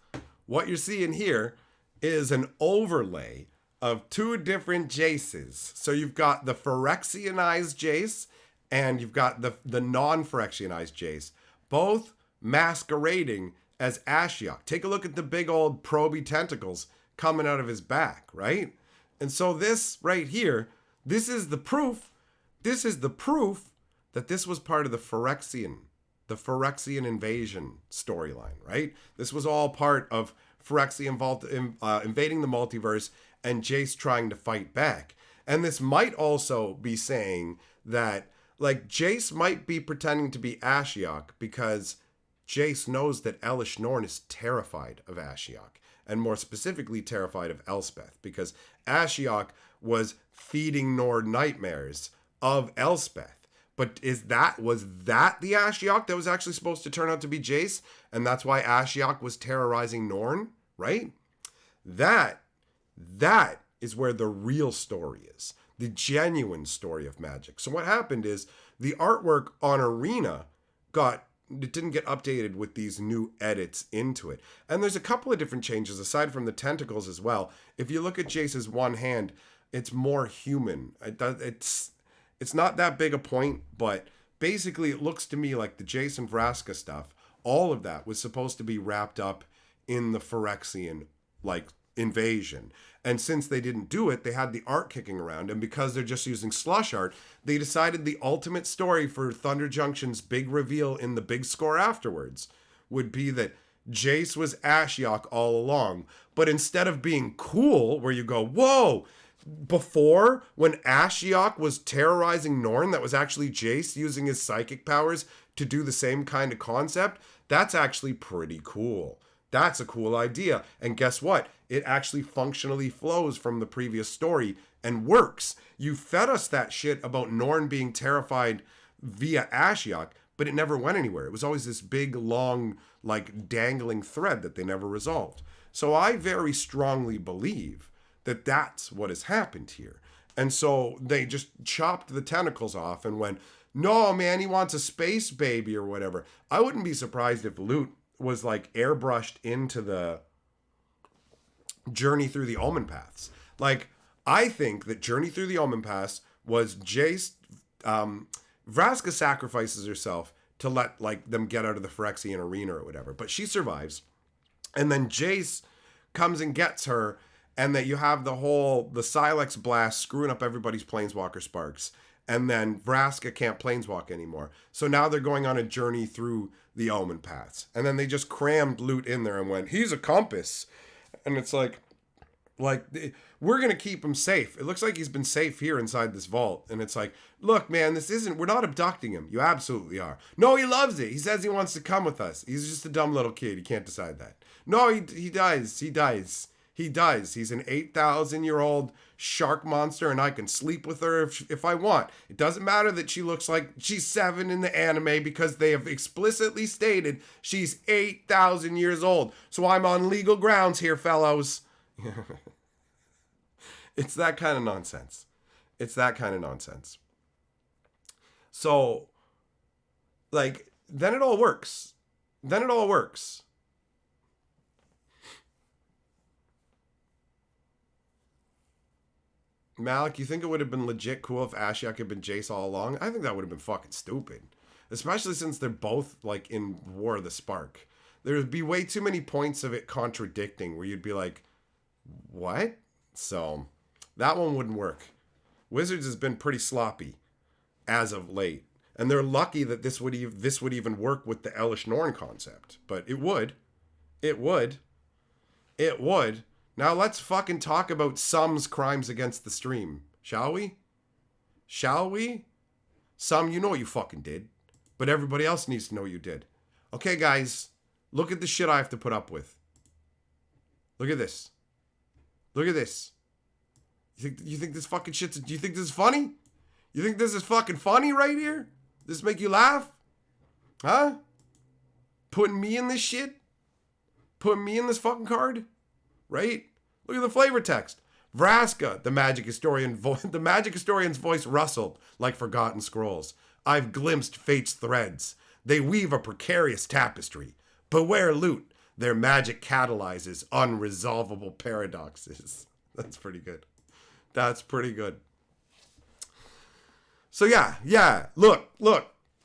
S1: What you're seeing here is an overlay of two different Jaces. So you've got the Phyrexianized Jace and you've got the non-Phyrexianized Jace, both masquerading as Ashiok. Take a look at the big old proby tentacles coming out of his back, right? And so this right here, this is the proof that this was part of the Phyrexian invasion storyline, right? This was all part of Phyrexia invading the multiverse and Jace trying to fight back. And this might also be saying that, like, Jace might be pretending to be Ashiok because Jace knows that Elish Norn is terrified of Ashiok, and more specifically terrified of Elspeth, because Ashiok was feeding Norn nightmares of Elspeth. But was that the Ashiok that was actually supposed to turn out to be Jace? And that's why Ashiok was terrorizing Norn, right? That is where the real story is. The genuine story of magic. So what happened is the artwork on Arena didn't get updated with these new edits into it. And there's a couple of different changes aside from the tentacles as well. If you look at Jace's one hand, it's more human. It's not that big a point, but basically it looks to me like the Jace and Vraska stuff, all of that was supposed to be wrapped up in the Phyrexian, like, invasion. And since they didn't do it, they had the art kicking around. And because they're just using slush art, they decided the ultimate story for Thunder Junction's big reveal in the big score afterwards would be that Jace was Ashiok all along. But instead of being cool, where you go, whoa, before, when Ashiok was terrorizing Norn, that was actually Jace using his psychic powers to do the same kind of concept. That's actually pretty cool. That's a cool idea. And guess what? It actually functionally flows from the previous story and works. You fed us that shit about Norn being terrified via Ashiok, but it never went anywhere. It was always this big, long, like, dangling thread that they never resolved. So I very strongly believe that that's what has happened here. And so they just chopped the tentacles off and went, no, man, he wants a space baby or whatever. I wouldn't be surprised if Lute was like airbrushed into the Journey Through the Omen Paths. Like, I think that Journey Through the Omen Paths was Jace, Vraska sacrifices herself to let, like, them get out of the Phyrexian arena or whatever, but she survives. And then Jace comes and gets her, and that you have the Silex blast screwing up everybody's planeswalker sparks. And then Vraska can't planeswalk anymore. So now they're going on a journey through the Omen Paths. And then they just crammed Lute in there and went, he's a compass. And it's like we're going to keep him safe. It looks like he's been safe here inside this vault. And it's like, look, man, we're not abducting him. You absolutely are. No, he loves it. He says he wants to come with us. He's just a dumb little kid. He can't decide that. No, he dies. He dies. He does. He's an 8,000-year-old shark monster, and I can sleep with her if I want. It doesn't matter that she looks like she's 7 in the anime because they have explicitly stated she's 8,000 years old. So I'm on legal grounds here, fellows. It's that kind of nonsense. So, like, then it all works. Malik, you think it would have been legit cool if Ashiok had been Jace all along? I think that would have been fucking stupid. Especially since they're both, like, in War of the Spark. There would be way too many points of it contradicting where you'd be like, what? So, that one wouldn't work. Wizards has been pretty sloppy as of late. And they're lucky that this would even work with the Elish Norn concept. But it would. Now let's fucking talk about Sum's crimes against the stream, shall we? Sum, you know what you fucking did. But everybody else needs to know what you did. Okay, guys, look at the shit I have to put up with. Look at this. You think this fucking shit's... Do you think this is funny? You think this is fucking funny right here? Does this make you laugh? Huh? Putting me in this shit? Putting me in this fucking card? Right? Look at the flavor text. Vraska, the magic historian's voice rustled like forgotten scrolls. I've glimpsed fate's threads. They weave a precarious tapestry. Beware Lute. Their magic catalyzes unresolvable paradoxes. That's pretty good. So yeah. Look.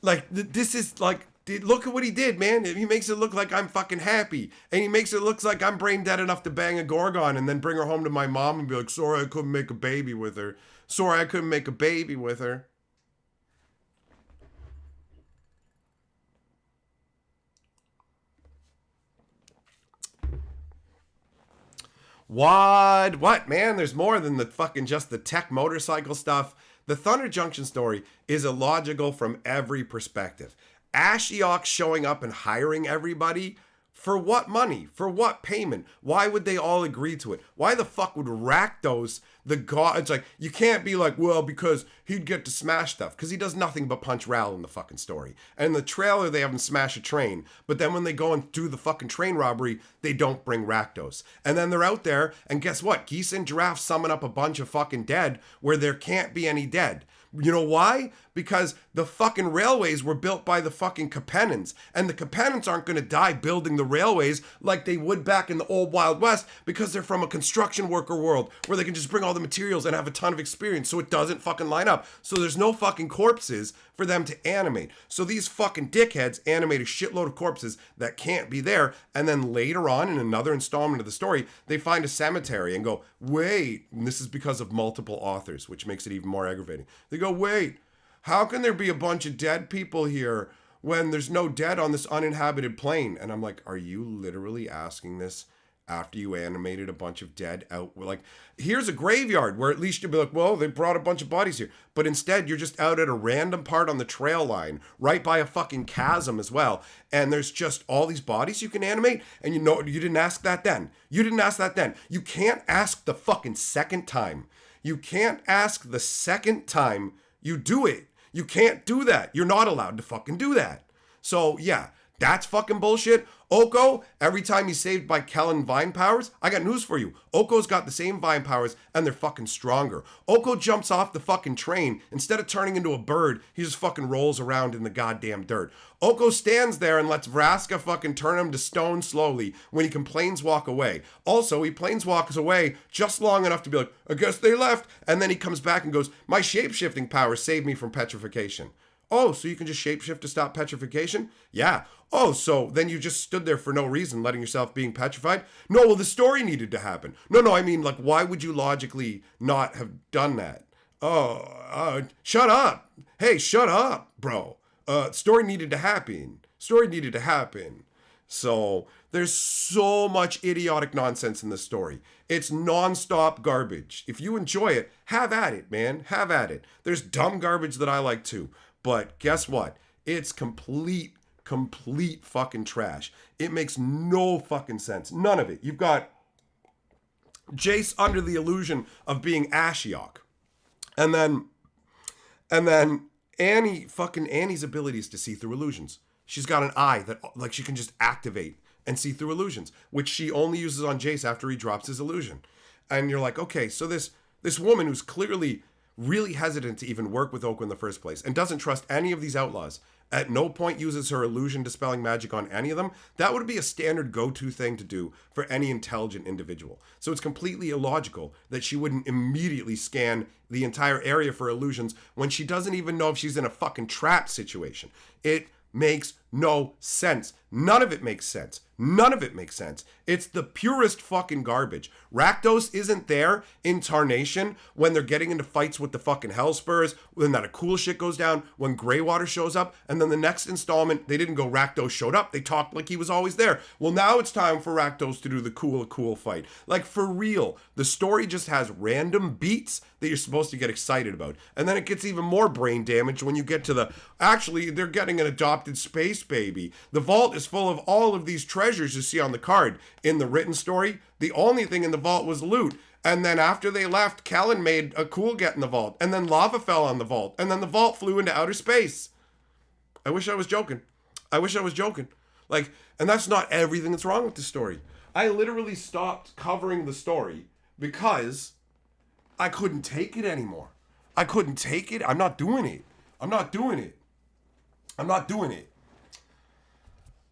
S1: Like, this is like... Look at what he did, man. He makes it look like I'm fucking happy. And he makes it look like I'm brain dead enough to bang a Gorgon and then bring her home to my mom and be like, sorry I couldn't make a baby with her. What, man? There's more than the fucking just the tech motorcycle stuff. The Thunder Junction story is illogical from every perspective. Ashiok showing up and hiring everybody. For what money? For what payment? Why would they all agree to it? Why the fuck would Rakdos, the god... It's like, you can't be like, well, because he'd get to smash stuff. Because he does nothing but punch Ral in the fucking story. And in the trailer, they have him smash a train. But then when they go and do the fucking train robbery, they don't bring Rakdos. And then they're out there, and guess what? Geese and Giraffe summon up a bunch of fucking dead where there can't be any dead. You know why? Because the fucking railways were built by the fucking Capennans. And the Capennans aren't going to die building the railways like they would back in the old Wild West because they're from a construction worker world where they can just bring all the materials and have a ton of experience, so it doesn't fucking line up. So there's no fucking corpses for them to animate. So these fucking dickheads animate a shitload of corpses that can't be there. And then later on in another installment of the story, they find a cemetery and go, wait, and this is because of multiple authors, which makes it even more aggravating. They go, wait, how can there be a bunch of dead people here when there's no dead on this uninhabited plane? And I'm like, are you literally asking this after you animated a bunch of dead out? Like, here's a graveyard where at least you'd be like, well, they brought a bunch of bodies here. But instead, you're just out at a random part on the trail line, right by a fucking chasm as well. And there's just all these bodies you can animate. And you know, you didn't ask that then. You didn't ask that then. You can't ask the fucking second time. You can't ask the second time you do it. You can't do that. You're not allowed to fucking do that. So, yeah, that's fucking bullshit. Oko, every time he's saved by Kellen Vine powers, I got news for you. Oko's got the same Vine powers, and they're fucking stronger. Oko jumps off the fucking train. Instead of turning into a bird, he just fucking rolls around in the goddamn dirt. Oko stands there and lets Vraska fucking turn him to stone slowly when he can planeswalk away. Also, he planeswalks away just long enough to be like, I guess they left. And then he comes back and goes, my shape-shifting power saved me from petrification. Oh, so you can just shapeshift to stop petrification? Yeah. Oh, so then you just stood there for no reason, letting yourself being petrified? No, well, the story needed to happen. No, I mean, like, why would you logically not have done that? Oh, shut up. Hey, shut up, bro. Story needed to happen. Story needed to happen. So there's so much idiotic nonsense in this story. It's nonstop garbage. If you enjoy it, have at it, man. Have at it. There's dumb garbage that I like too. But guess what? It's complete fucking trash. It makes no fucking sense. None of it. You've got Jace under the illusion of being Ashiok. And then Annie's ability is to see through illusions. She's got an eye that like she can just activate and see through illusions, which she only uses on Jace after he drops his illusion. And you're like, okay, so this woman who's clearly really hesitant to even work with Oko in the first place and doesn't trust any of these outlaws, at no point uses her illusion dispelling magic on any of them, that would be a standard go-to thing to do for any intelligent individual. So it's completely illogical that she wouldn't immediately scan the entire area for illusions when she doesn't even know if she's in a fucking trap situation. It makes no sense. None of it makes sense. None of it makes sense. It's the purest fucking garbage. Rakdos isn't there in Tarnation when they're getting into fights with the fucking Hellspurs, when that cool shit goes down, when Greywater shows up, and then the next installment, they didn't go Rakdos showed up. They talked like he was always there. Well, now it's time for Rakdos to do the cool fight. Like, for real. The story just has random beats that you're supposed to get excited about. And then it gets even more brain damage when you get to actually, they're getting an adopted space baby. The vault is full of all of these treasures you see on the card. In the written story, the only thing in the vault was loot. And then after they left, Kellen made a cool get in the vault. And then lava fell on the vault. And then the vault flew into outer space. I wish I was joking. Like, and that's not everything that's wrong with the story. I literally stopped covering the story because I couldn't take it anymore. I couldn't take it. I'm not doing it.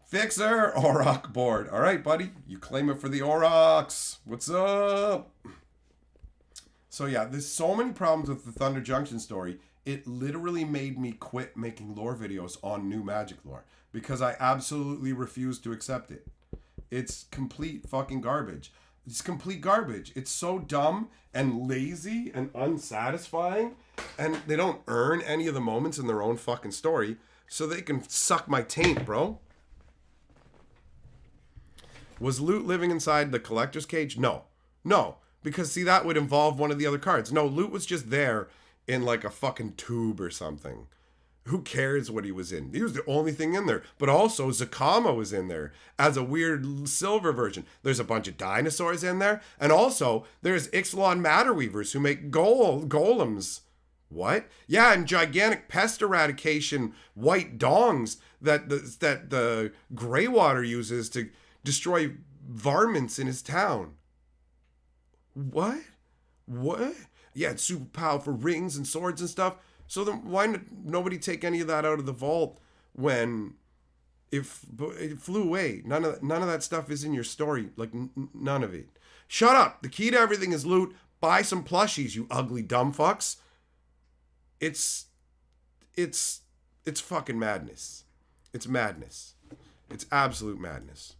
S1: Fixer, Auroch board. All right, buddy. You claim it for the Aurochs. What's up? So yeah, there's so many problems with the Thunder Junction story. It literally made me quit making lore videos on new Magic lore because I absolutely refuse to accept it. It's complete fucking garbage. It's complete garbage. It's so dumb and lazy and unsatisfying, and they don't earn any of the moments in their own fucking story, so they can suck my taint, bro. Was Loot living inside the collector's cage? No. No, because see, that would involve one of the other cards. No, loot was just there in like a fucking tube or something. Who cares what he was in? He was the only thing in there. But also, Zakama was in there as a weird silver version. There's a bunch of dinosaurs in there. And also, there's Ixalan matter weavers who make golems. What? Yeah, and gigantic pest eradication white dongs that the Greywater uses to destroy varmints in his town. What? What? Yeah, it's super powerful rings and swords and stuff. So then why nobody take any of that out of the vault when it flew away? None of that stuff is in your story. Like, none of it. Shut up. The key to everything is loot. Buy some plushies, you ugly dumb fucks. It's fucking madness. It's madness. It's absolute madness.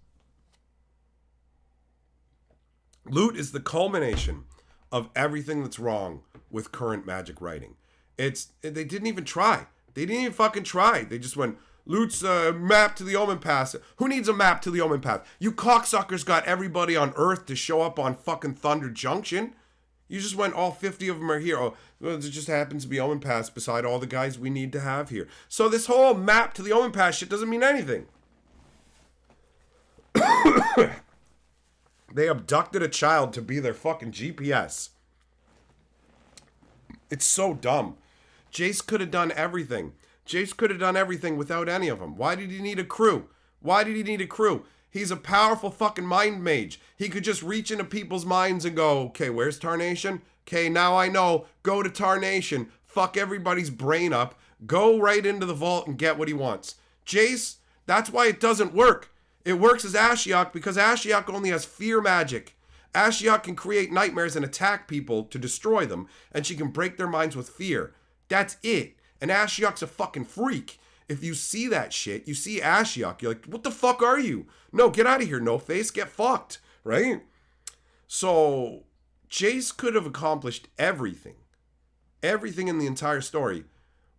S1: Loot is the culmination of everything that's wrong with current Magic writing. They didn't even try. They didn't even fucking try. They just went, loot's map to the Omen Pass. Who needs a map to the Omen Pass? You cocksuckers got everybody on Earth to show up on fucking Thunder Junction. You just went, all 50 of them are here. Oh, well, it just happens to be Omen Pass beside all the guys we need to have here. So this whole map to the Omen Pass shit doesn't mean anything. They abducted a child to be their fucking GPS. It's so dumb. Jace could have done everything. Jace could have done everything without any of them. Why did he need a crew? Why did he need a crew? He's a powerful fucking mind mage. He could just reach into people's minds and go, okay, where's Tarnation? Okay, now I know. Go to Tarnation. Fuck everybody's brain up. Go right into the vault and get what he wants. Jace, that's why it doesn't work. It works as Ashiok because Ashiok only has fear magic. Ashiok can create nightmares and attack people to destroy them, and she can break their minds with fear. That's it. And Ashiok's a fucking freak. If you see that shit, you see Ashiok, you're like, what the fuck are you? No, get out of here, no face, get fucked, right? So, Jace could have accomplished everything in the entire story,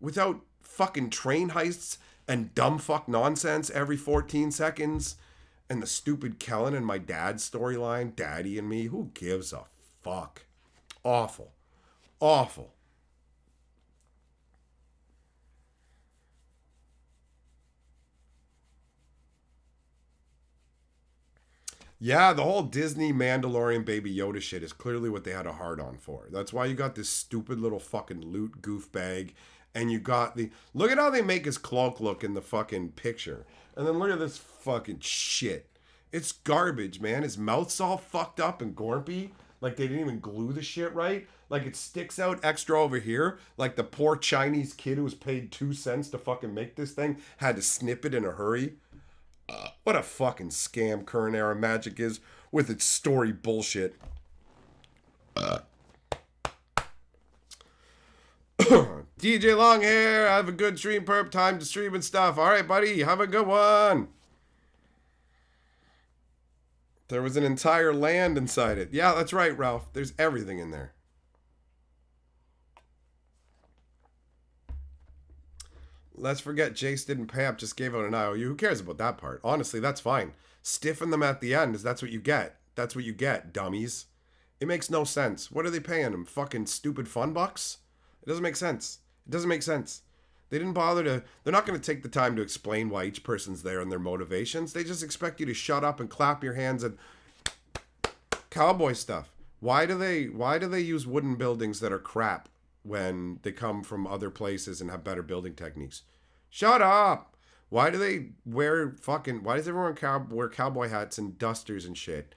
S1: without fucking train heists and dumb fuck nonsense every 14 seconds, and the stupid Kellen and my dad's storyline, Daddy and me. Who gives a fuck? Awful. Awful. Yeah, the whole Disney Mandalorian Baby Yoda shit is clearly what they had a hard on for. That's why you got this stupid little fucking loot goof bag. And you got the... Look at how they make his cloak look in the fucking picture. And then look at this fucking shit. It's garbage, man. His mouth's all fucked up and gorpy. Like they didn't even glue the shit right. Like it sticks out extra over here. Like the poor Chinese kid who was paid 2 cents to fucking make this thing had to snip it in a hurry. What a fucking scam current era Magic is with its story bullshit. DJ Longhair, have a good stream perp, time to stream and stuff. All right, buddy, have a good one. There was an entire land inside it. Yeah, that's right, Ralph. There's everything in there. Let's forget Jace didn't pay up, just gave out an IOU. Who cares about that part? Honestly, that's fine. Stiffen them at the end, that's what you get. That's what you get, dummies. It makes no sense. What are they paying him? Fucking stupid fun bucks? It doesn't make sense. It doesn't make sense. They didn't bother to... They're not going to take the time to explain why each person's there and their motivations. They just expect you to shut up and clap your hands and... Cowboy stuff. Why do they use wooden buildings that are crap when they come from other places and have better building techniques? Shut up! Why do they wear fucking... Why does everyone wear cowboy hats and dusters and shit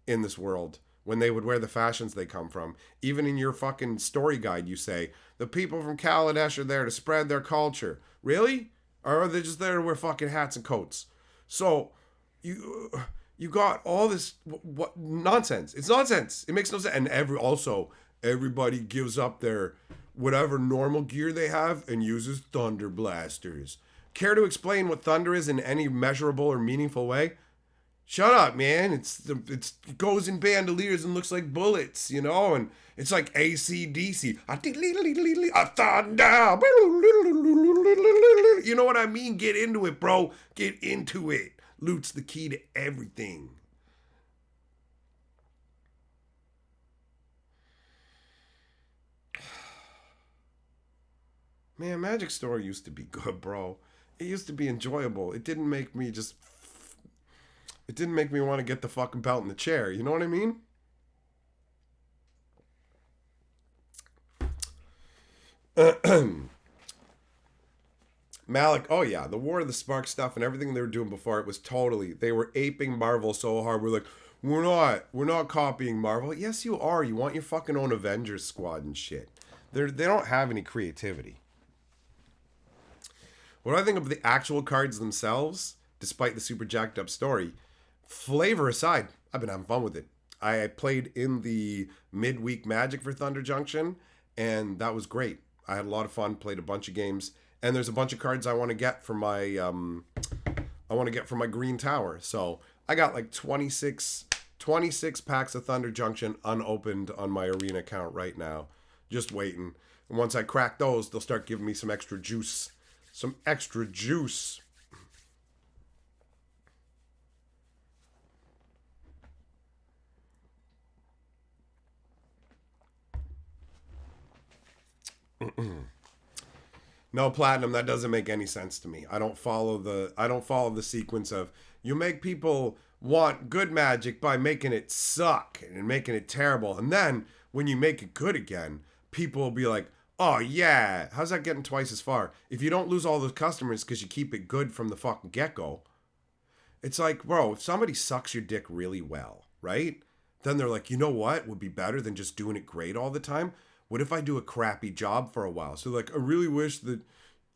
S1: in this world when they would wear the fashions they come from? Even in your fucking story guide, you say, the people from Kaladesh are there to spread their culture. Really? Or are they just there to wear fucking hats and coats? So, you got all this what nonsense. It's nonsense. It makes no sense. And everybody gives up their whatever normal gear they have and uses thunder blasters. Care to explain what thunder is in any measurable or meaningful way? Shut up, man. It goes in bandoliers and looks like bullets, you know, and it's like AC/DC. A thunder. You know what I mean? Get into it, bro. Get into it. Loot's the key to everything. Man, Magic Story used to be good, bro. It used to be enjoyable. It didn't make me just. It didn't make me want to get the fucking belt in the chair. You know what I mean? Malik, oh yeah, the War of the Spark stuff and everything they were doing before it was totally. They were aping Marvel so hard. We're like, we're not copying Marvel. Yes, you are. You want your fucking own Avengers squad and shit. They don't have any creativity. What do I think of the actual cards themselves, despite the super jacked up story? Flavor aside, I've been having fun with it. I played in the midweek Magic for Thunder Junction, and that was great. I had a lot of fun, played a bunch of games, and there's a bunch of cards I want to get for my Green Tower. So I got like 26 packs of Thunder Junction unopened on my arena account right now, just waiting. And once I crack those, they'll start giving me some extra juice. Some extra juice. No, Platinum, that doesn't make any sense to me. I don't follow the sequence of you make people want good Magic by making it suck and making it terrible. And then when you make it good again, people will be like, "Oh yeah, how's that getting twice as far?" If you don't lose all those customers because you keep it good from the fucking get-go, it's like, bro, if somebody sucks your dick really well, right? Then they're like, you know what would be better than just doing it great all the time? What if I do a crappy job for a while? So like, I really wish that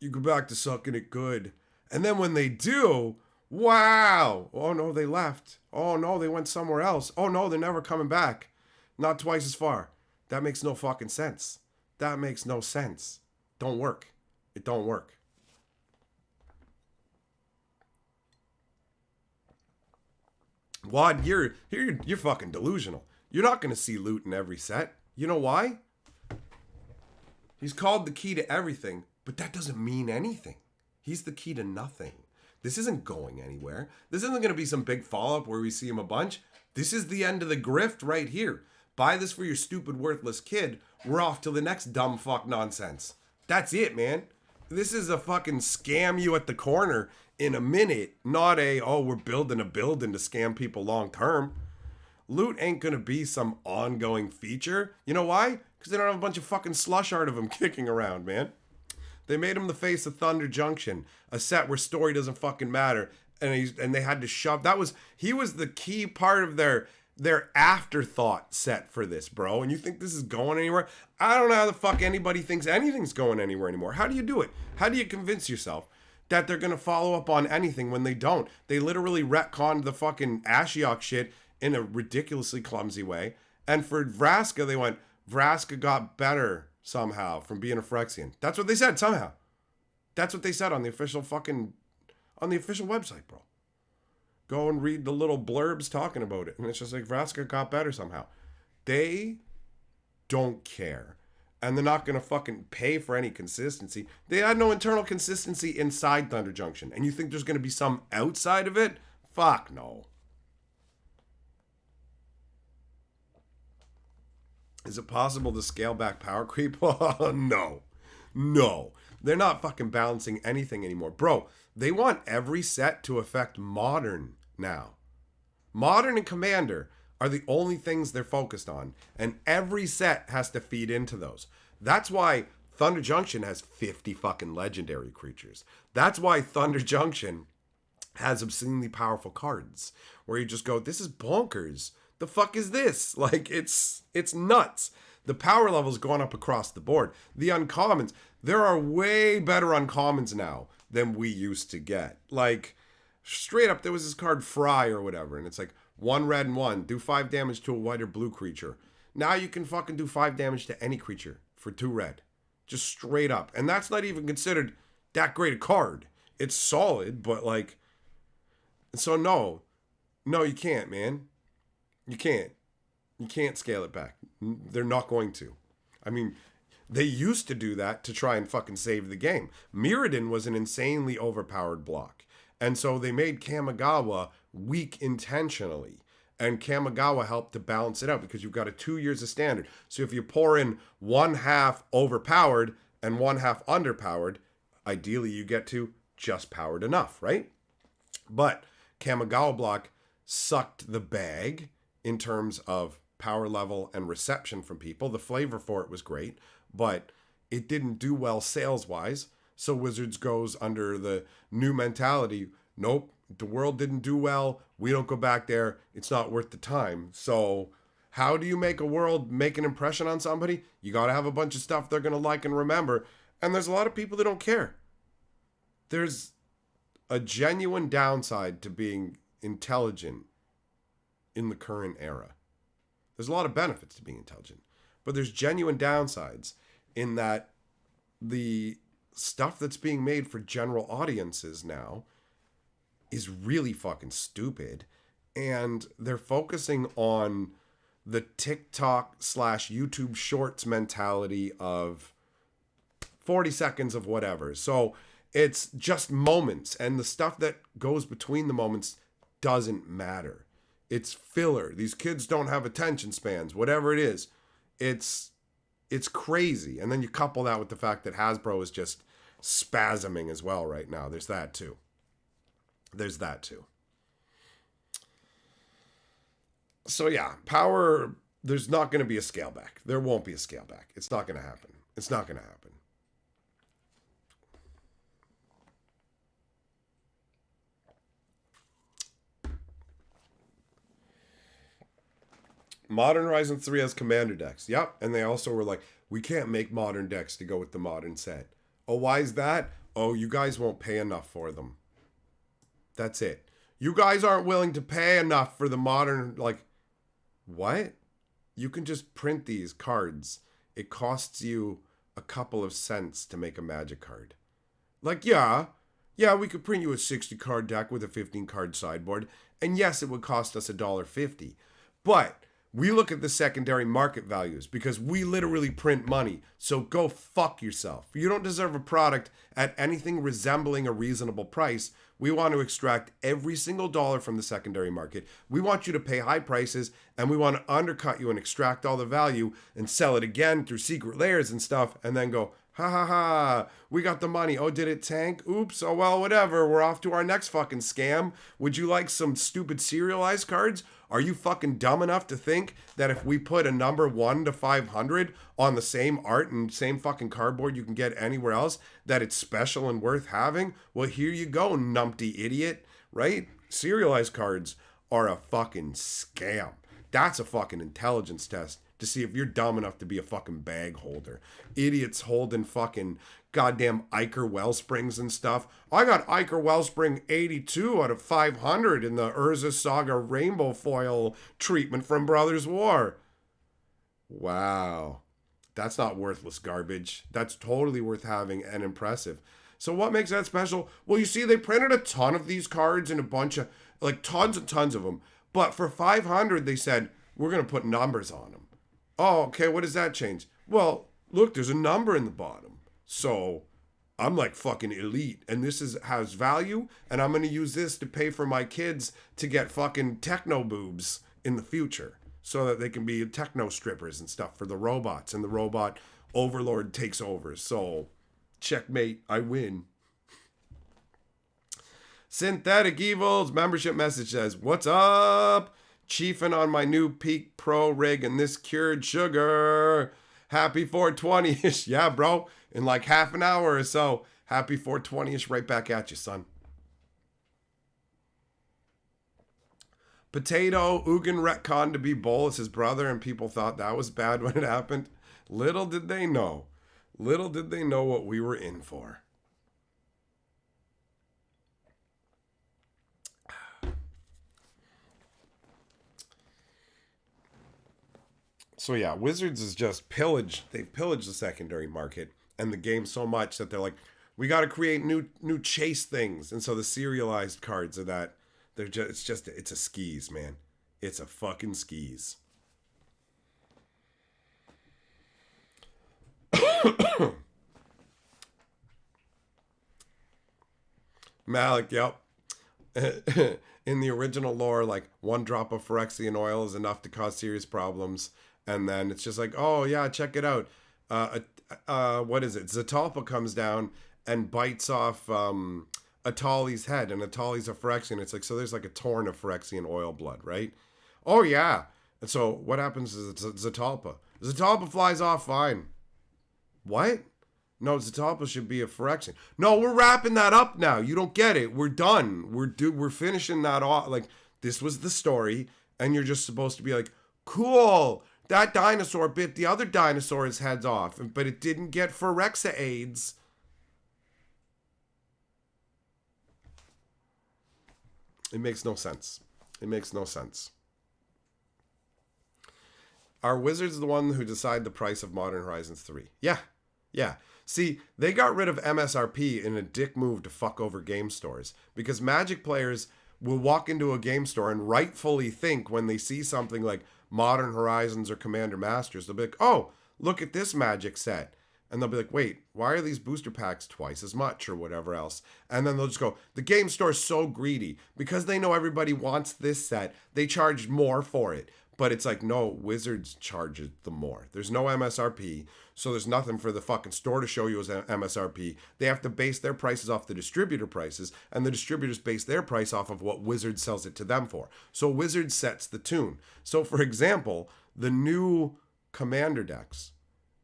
S1: you go back to sucking it good. And then when they do, wow. Oh no, they left. Oh no, they went somewhere else. Oh no, they're never coming back. Not twice as far. That makes no fucking sense. That makes no sense. Don't work. It don't work. Wad, you're fucking delusional. You're not gonna see loot in every set. You know why? He's called the key to everything, but that doesn't mean anything. He's the key to nothing. This isn't going anywhere. This isn't going to be some big follow-up where we see him a bunch. This is the end of the grift right here. Buy this for your stupid, worthless kid. We're off to the next dumb fuck nonsense. That's it, man. This is a fucking scam you at the corner in a minute, not a, oh, we're building a building to scam people long term. Loot ain't going to be some ongoing feature. You know why? Because they don't have a bunch of fucking slush art of him kicking around, man. They made him the face of Thunder Junction, a set where story doesn't fucking matter, and they had to shove. He was the key part of their afterthought set for this, bro. And you think this is going anywhere? I don't know how the fuck anybody thinks anything's going anywhere anymore. How do you do it? How do you convince yourself that they're gonna follow up on anything when they don't? They literally retconned the fucking Ashiok shit in a ridiculously clumsy way. And for Vraska, they went, Vraska got better somehow from being a Phyrexian. That's what they said, somehow. That's what they said on the official website, bro. Go and read the little blurbs talking about it. And it's just like, Vraska got better somehow. They don't care. And they're not going to fucking pay for any consistency. They had no internal consistency inside Thunder Junction. And you think there's going to be some outside of it? Fuck no. Is it possible to scale back power creep? No. No. They're not fucking balancing anything anymore. Bro, they want every set to affect Modern now. Modern and Commander are the only things they're focused on. And every set has to feed into those. That's why Thunder Junction has 50 fucking legendary creatures. That's why Thunder Junction has obscenely powerful cards. Where you just go, this is bonkers. The fuck is this? Like, it's nuts. The power level's going up across the board. The uncommons, there are way better uncommons now than we used to get. Like, straight up, there was this card Fry or whatever, and it's like 1 red and 1, do 5 damage to a white or blue creature. Now you can fucking do 5 damage to any creature for 2 red. Just straight up. And that's not even considered that great a card. It's solid, but like, so no, you can't, man. You can't scale it back. They're not going to. I mean, they used to do that to try and fucking save the game. Mirrodin was an insanely overpowered block. And so they made Kamigawa weak intentionally. And Kamigawa helped to balance it out because you've got a 2 years of standard. So if you pour in 1/2 overpowered and one half underpowered, ideally you get to just powered enough, right? But Kamigawa block sucked the bag in terms of power level and reception from people. The flavor for it was great, but it didn't do well sales-wise. So Wizards goes under the new mentality, nope, the world didn't do well, we don't go back there, it's not worth the time. So how do you make a world make an impression on somebody? You got to have a bunch of stuff they're going to like and remember. And there's a lot of people that don't care. There's a genuine downside to being intelligent in the current era. There's a lot of benefits to being intelligent, but there's genuine downsides in that the stuff that's being made for general audiences now is really fucking stupid. And they're focusing on the TikTok / YouTube shorts mentality of 40 seconds of whatever. So it's just moments, and the stuff that goes between the moments doesn't matter. It's filler. These kids don't have attention spans, whatever it is. It's crazy. And then you couple that with the fact that Hasbro is just spasming as well right now. There's that too. So yeah, power, there's not going to be a scale back. There won't be a scale back. It's not going to happen. It's not going to happen. Modern Horizon 3 has commander decks. Yep. And they also were like, we can't make modern decks to go with the modern set. Oh, why is that? Oh, you guys won't pay enough for them. That's it. You guys aren't willing to pay enough for the modern, like, what? You can just print these cards. It costs you a couple of cents to make a Magic card. Like, yeah, we could print you a 60 card deck with a 15 card sideboard. And yes, it would cost us $1.50. But we look at the secondary market values because we literally print money. So go fuck yourself. You don't deserve a product at anything resembling a reasonable price. We want to extract every single dollar from the secondary market. We want you to pay high prices, and we want to undercut you and extract all the value and sell it again through secret layers and stuff, and then go, ha ha ha, we got the money. Oh, did it tank? Oops, oh well, whatever. We're off to our next fucking scam. Would you like some stupid serialized cards? Are you fucking dumb enough to think that if we put a number 1 to 500 on the same art and same fucking cardboard you can get anywhere else, that it's special and worth having? Well, here you go, numpty idiot, right? Serialized cards are a fucking scam. That's a fucking intelligence test to see if you're dumb enough to be a fucking bag holder. Idiots holding fucking goddamn Iker Wellsprings and stuff. I got Iker Wellspring 82 out of 500 in the Urza Saga Rainbow Foil treatment from Brothers War. Wow. That's not worthless garbage. That's totally worth having and impressive. So what makes that special? Well, you see, they printed a ton of these cards in a bunch of, like, tons and tons of them. But for 500, they said, we're going to put numbers on them. Oh, okay, what does that change? Well, look, there's a number in the bottom. So I'm like fucking elite, and this has value, and I'm going to use this to pay for my kids to get fucking techno boobs in the future so that they can be techno strippers and stuff for the robots, and the robot overlord takes over. So checkmate, I win. Synthetic Evils membership message says, what's up? Chiefing on my new Peak Pro rig and this cured sugar. Happy 420-ish. Yeah, bro. In like half an hour or so. Happy 420-ish right back at you, son. Potato, Ugin retconned to be Bolas's brother, and people thought that was bad when it happened. Little did they know. Little did they know what we were in for. So yeah, Wizards is just pillaged. They've pillaged the secondary market and the game so much that they're like, we got to create new chase things. And so the serialized cards are that. They're just it's a skis, man. It's a fucking skis. Malik, yep. In the original lore, like 1 drop of Phyrexian oil is enough to cause serious problems. And then it's just like, oh yeah, check it out. What is it? Zatalpa comes down and bites off Atali's head, and Atali's a Phyrexian. It's like, so there's like a torrent of Phyrexian oil blood, right? Oh, yeah. And so what happens is Zatalpa. Zatalpa flies off fine. What? No, Zatalpa should be a Phyrexian. No, we're wrapping that up now. You don't get it. We're done. We're finishing that off. Like, this was the story, and you're just supposed to be like, cool. That dinosaur bit the other dinosaur's heads off, but it didn't get Phyrexa AIDS. It makes no sense. It makes no sense. Are Wizards the one who decide the price of Modern Horizons 3? Yeah. Yeah. See, they got rid of MSRP in a dick move to fuck over game stores, because Magic players will walk into a game store and rightfully think when they see something like Modern Horizons or Commander Masters, they'll be like, oh, look at this Magic set. And they'll be like, wait, why are these booster packs twice as much or whatever else? And then they'll just go, the game store's so greedy. Because they know everybody wants this set, they charge more for it. But it's like, no, Wizards charges the more. There's no MSRP, so there's nothing for the fucking store to show you as MSRP. They have to base their prices off the distributor prices, and the distributors base their price off of what Wizards sells it to them for. So Wizards sets the tune. So, for example, the new Commander decks,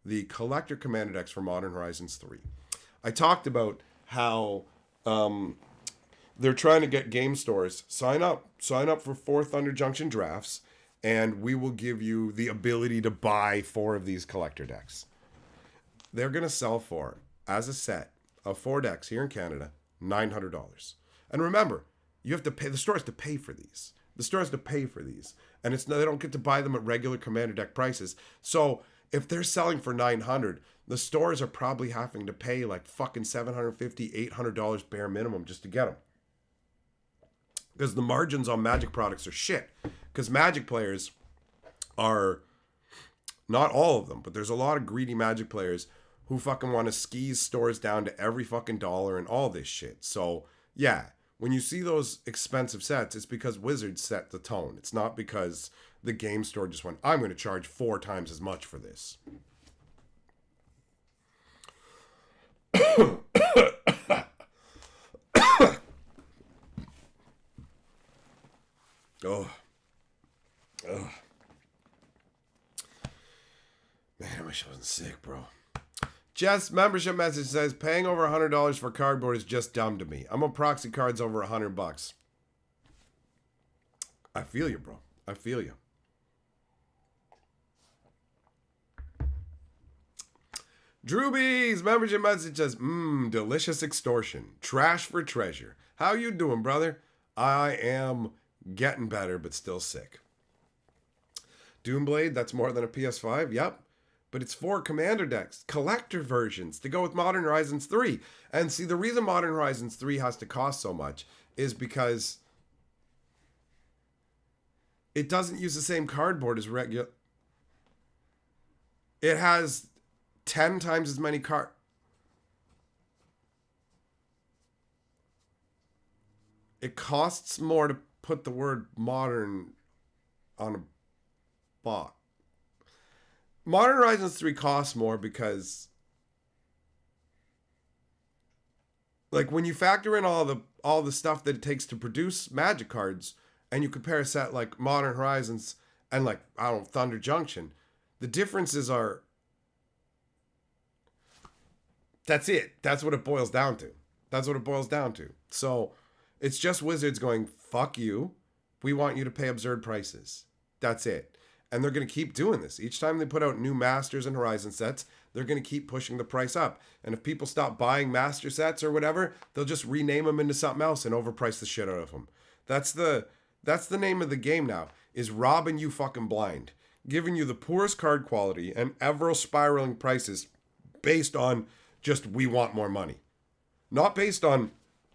S1: the Collector Commander decks for Modern Horizons 3. I talked about how they're trying to get game stores, sign up for 4 Thunder Junction drafts, and we will give you the ability to buy 4 of these collector decks. They're going to sell for, as a set of 4 decks here in Canada, $900. And remember, you have to pay, the store has to pay for these. The store has to pay for these. And it's they don't get to buy them at regular Commander deck prices. So if they're selling for $900, the stores are probably having to pay like fucking $750, $800 bare minimum just to get them. Because the margins on Magic products are shit. Because Magic players are, not all of them, but there's a lot of greedy Magic players who fucking want to squeeze stores down to every fucking dollar and all this shit. So, yeah, when you see those expensive sets, it's because Wizards set the tone. It's not because the game store just went, I'm going to charge 4 times as much for this. Oh. Man, I wish I wasn't sick, bro. Jess membership message says, paying over $100 for cardboard is just dumb to me. I'm on proxy cards over $100. I feel you, bro. I feel you. Drewbies membership message says, delicious extortion. Trash for treasure. How you doing, brother? I am getting better, but still sick. Doomblade, that's more than a PS5. Yep. But it's 4 Commander decks, collector versions, to go with Modern Horizons 3. And see, the reason Modern Horizons 3 has to cost so much is because it doesn't use the same cardboard as regular. It has 10 times as many cards. It costs more to put the word modern on a box. Modern Horizons 3 costs more because, like, when you factor in all the stuff that it takes to produce Magic cards, and you compare a set like Modern Horizons and, like, I don't know, Thunder Junction, the differences are, that's it. That's what it boils down to. That's what it boils down to. So it's just Wizards going, fuck you. We want you to pay absurd prices. That's it. And they're going to keep doing this. Each time they put out new Masters and Horizon sets, they're going to keep pushing the price up. And if people stop buying Master sets or whatever, they'll just rename them into something else and overprice the shit out of them. That's the name of the game now, is robbing you fucking blind. Giving you the poorest card quality and ever spiraling prices based on just we want more money. Not based on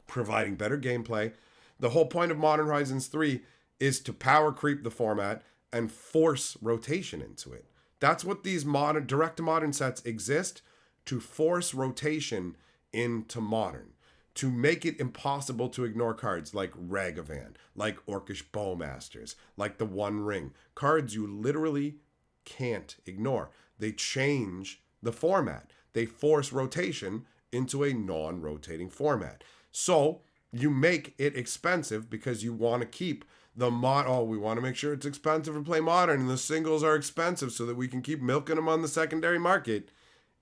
S1: providing better gameplay. The whole point of Modern Horizons 3 is to power creep the format and force rotation into it. That's what these modern direct-to-modern sets exist, to force rotation into Modern. To make it impossible to ignore cards like Ragavan, like Orcish Bowmasters, like the One Ring. Cards you literally can't ignore. They change the format. They force rotation into a non-rotating format. So you make it expensive because you want to keep the we want to make sure it's expensive to play modern, and the singles are expensive so that we can keep milking them on the secondary market.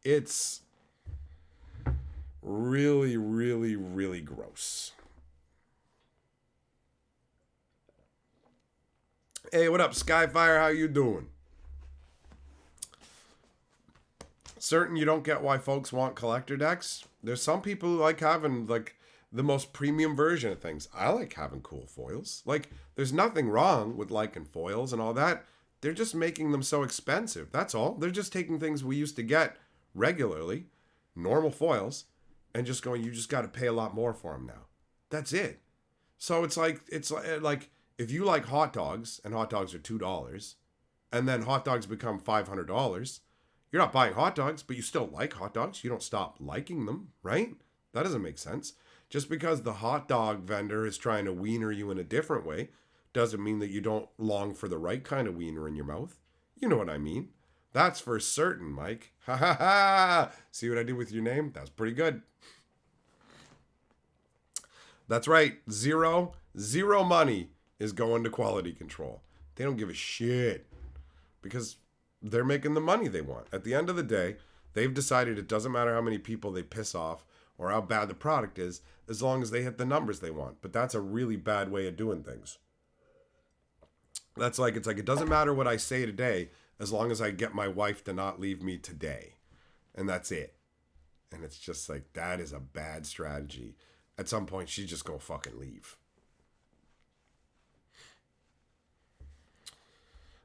S1: It's really, really, really gross. Hey, what up, Skyfire? How you doing? Certain you don't get why folks want collector decks. There's some people who like having like the most premium version of things. I like having cool foils. Like, there's nothing wrong with liking foils and all that. They're just making them so expensive. That's all. They're just taking things we used to get regularly, normal foils, and just going, you just got to pay a lot more for them now. That's it. So it's like if you like hot dogs and hot dogs are $2, and then hot dogs become $500, you're not buying hot dogs, but you still like hot dogs. You don't stop liking them, right? That doesn't make sense. Just because the hot dog vendor is trying to wiener you in a different way doesn't mean that you don't long for the right kind of wiener in your mouth. You know what I mean? That's for certain, Mike. Ha ha ha! See what I did with your name? That's pretty good. That's right. Zero money is going to quality control. They don't give a shit because they're making the money they want. At the end of the day, they've decided it doesn't matter how many people they piss off or how bad the product is, as long as they hit the numbers they want. But that's a really bad way of doing things. It's like it doesn't matter what I say today, as long as I get my wife to not leave me today. And that's it. And it's just like, that is a bad strategy. At some point, she's just gonna fucking leave.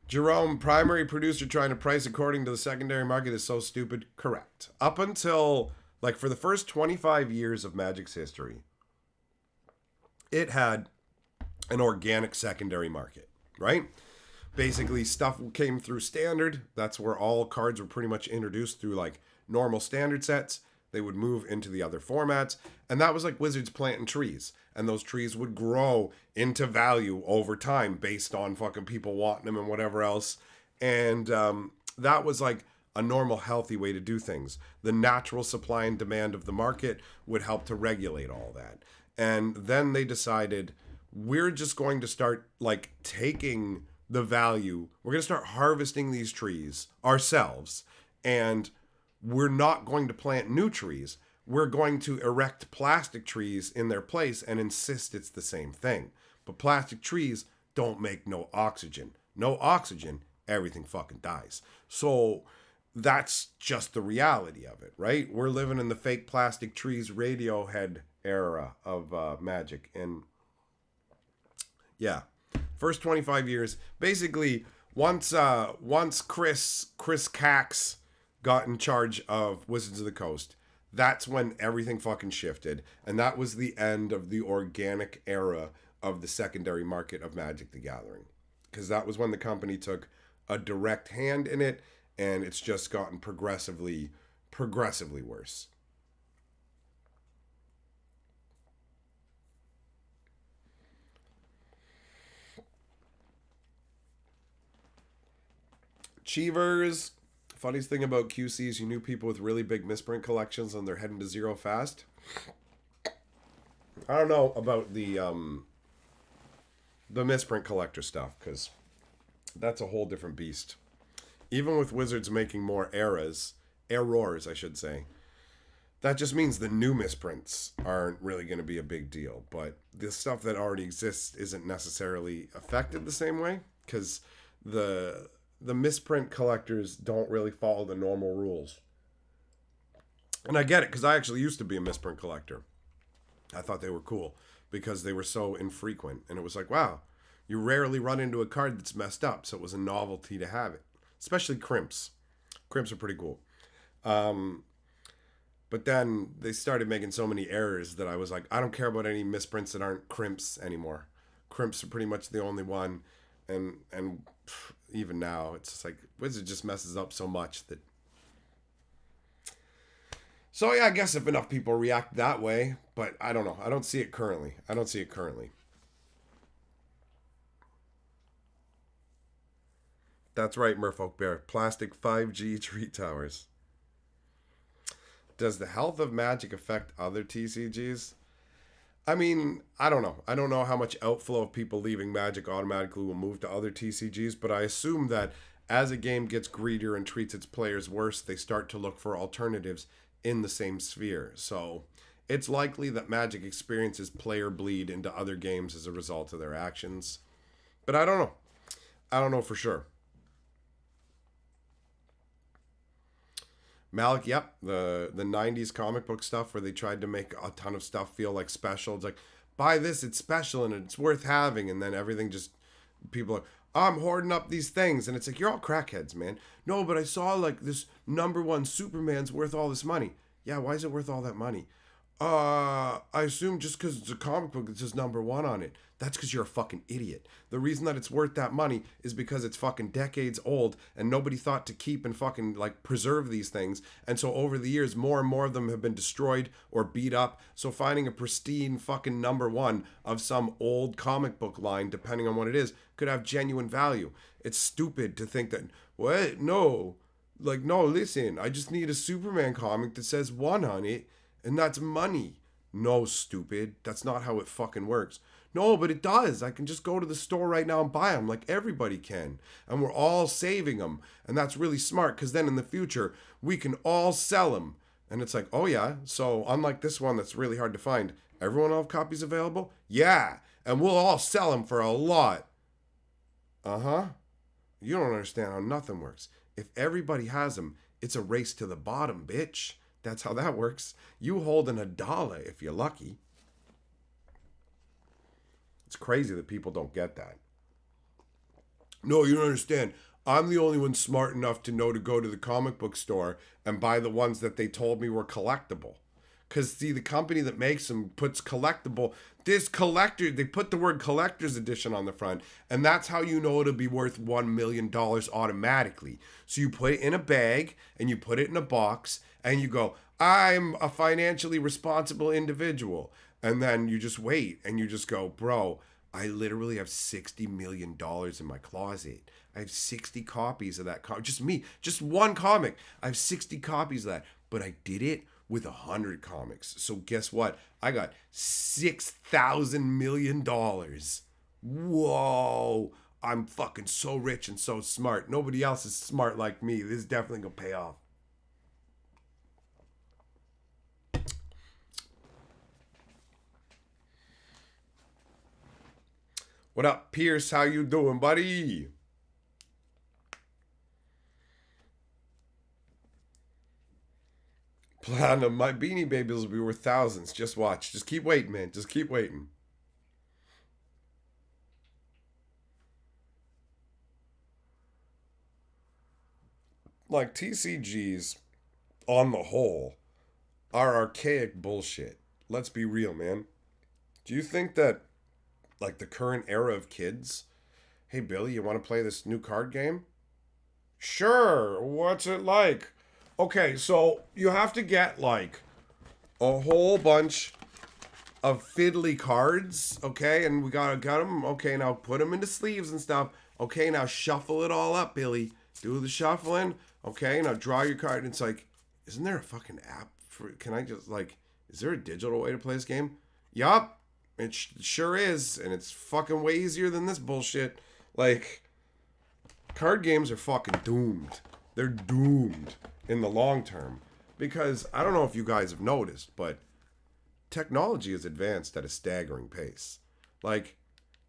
S1: Jerome, primary producer trying to price according to the secondary market is so stupid. Correct. Up until, like, for the first 25 years of Magic's history, it had an organic secondary market, right? Basically, stuff came through standard. That's where all cards were pretty much introduced through, like, normal standard sets. They would move into the other formats. And that was like Wizards planting trees. And those trees would grow into value over time based on fucking people wanting them and whatever else. And that was like a normal, healthy way to do things. The natural supply and demand of the market would help to regulate all that. And then they decided, we're just going to start like taking the value. We're going to start harvesting these trees ourselves. And we're not going to plant new trees. We're going to erect plastic trees in their place and insist it's the same thing. But plastic trees don't make no oxygen. No oxygen, everything fucking dies. So that's just the reality of it, right? We're living in the fake plastic trees Radiohead era of Magic. And yeah, first 25 years, basically once Chris Cax got in charge of Wizards of the Coast, that's when everything fucking shifted. And that was the end of the organic era of the secondary market of Magic the Gathering. Because that was when the company took a direct hand in it, and it's just gotten progressively worse. Cheevers. Funniest thing about QC is you knew people with really big misprint collections and they're heading to zero fast. I don't know about the misprint collector stuff, because that's a whole different beast. Even with Wizards making more errors, I should say, that just means the new misprints aren't really going to be a big deal. But the stuff that already exists isn't necessarily affected the same way, because the misprint collectors don't really follow the normal rules. And I get it, because I actually used to be a misprint collector. I thought they were cool because they were so infrequent. And it was like, wow, you rarely run into a card that's messed up. So it was a novelty to have it. Especially crimps. Crimps are pretty cool. But then they started making so many errors that I was like, I don't care about any misprints that aren't crimps anymore. Crimps are pretty much the only one. And even now, it's just like, Wizard just messes up so much that... So yeah, I guess if enough people react that way, but I don't know. I don't see it currently. That's right, Merfolk Bear. Plastic 5G tree towers. Does the health of Magic affect other TCGs? I mean, I don't know. I don't know how much outflow of people leaving Magic automatically will move to other TCGs, but I assume that as a game gets greedier and treats its players worse, they start to look for alternatives in the same sphere. So it's likely that Magic experiences player bleed into other games as a result of their actions. But I don't know. I don't know for sure. Malik, yep, the 90s comic book stuff where they tried to make a ton of stuff feel like special. It's like, buy this, it's special and it's worth having. And then everything just, people are, I'm hoarding up these things. And it's like, you're all crackheads, man. No, but I saw like this number one Superman's worth all this money. Yeah, why is it worth all that money? I assume just because it's a comic book that says number one on it. That's because you're a fucking idiot. The reason that it's worth that money is because it's fucking decades old and nobody thought to keep and fucking like preserve these things. And so over the years, more and more of them have been destroyed or beat up. So finding a pristine fucking number one of some old comic book line, depending on what it is, could have genuine value. It's stupid to think that, what? No. Like, no, listen, I just need a Superman comic that says one on it. And that's money. No, stupid. That's not how it fucking works. No, but it does. I can just go to the store right now and buy them like everybody can. And we're all saving them. And that's really smart because then in the future, we can all sell them. And it's like, oh yeah. So unlike this one that's really hard to find, everyone will have copies available? Yeah. And we'll all sell them for a lot. Uh-huh. You don't understand how nothing works. If everybody has them, it's a race to the bottom, bitch. That's how that works. You holding $1 if you're lucky. It's crazy that people don't get that. No, you don't understand. I'm the only one smart enough to know to go to the comic book store and buy the ones that they told me were collectible. Because, see, the company that makes them puts collectible. This collector, they put the word collector's edition on the front. And that's how you know it'll be worth $1 million automatically. So you put it in a bag and you put it in a box and you go, I'm a financially responsible individual. And then you just wait and you just go, bro, I literally have $60 million in my closet. I have 60 copies of that. Just me, just one comic. I have 60 copies of that. But I did it with 100 comics. So guess what? I got $6,000 million. Whoa. I'm fucking so rich and so smart. Nobody else is smart like me. This is definitely going to pay off. What up, Pierce? How you doing, buddy? Platinum, my Beanie Babies will be worth thousands. Just watch. Just keep waiting, man. Just keep waiting. Like, TCGs, on the whole, are archaic bullshit. Let's be real, man. Do you think that, like, the current era of kids, hey, Billy, you want to play this new card game? Sure. What's it like? Okay, so you have to get, like, a whole bunch of fiddly cards, okay? And we got them. Okay, now put them into sleeves and stuff. Okay, now shuffle it all up, Billy. Do the shuffling. Okay, now draw your card. And it's like, isn't there a fucking app for, can I just, like, is there a digital way to play this game? Yup. It sure is. And it's fucking way easier than this bullshit. Like, card games are fucking doomed. They're doomed in the long term. Because, I don't know if you guys have noticed, but technology has advanced at a staggering pace. Like,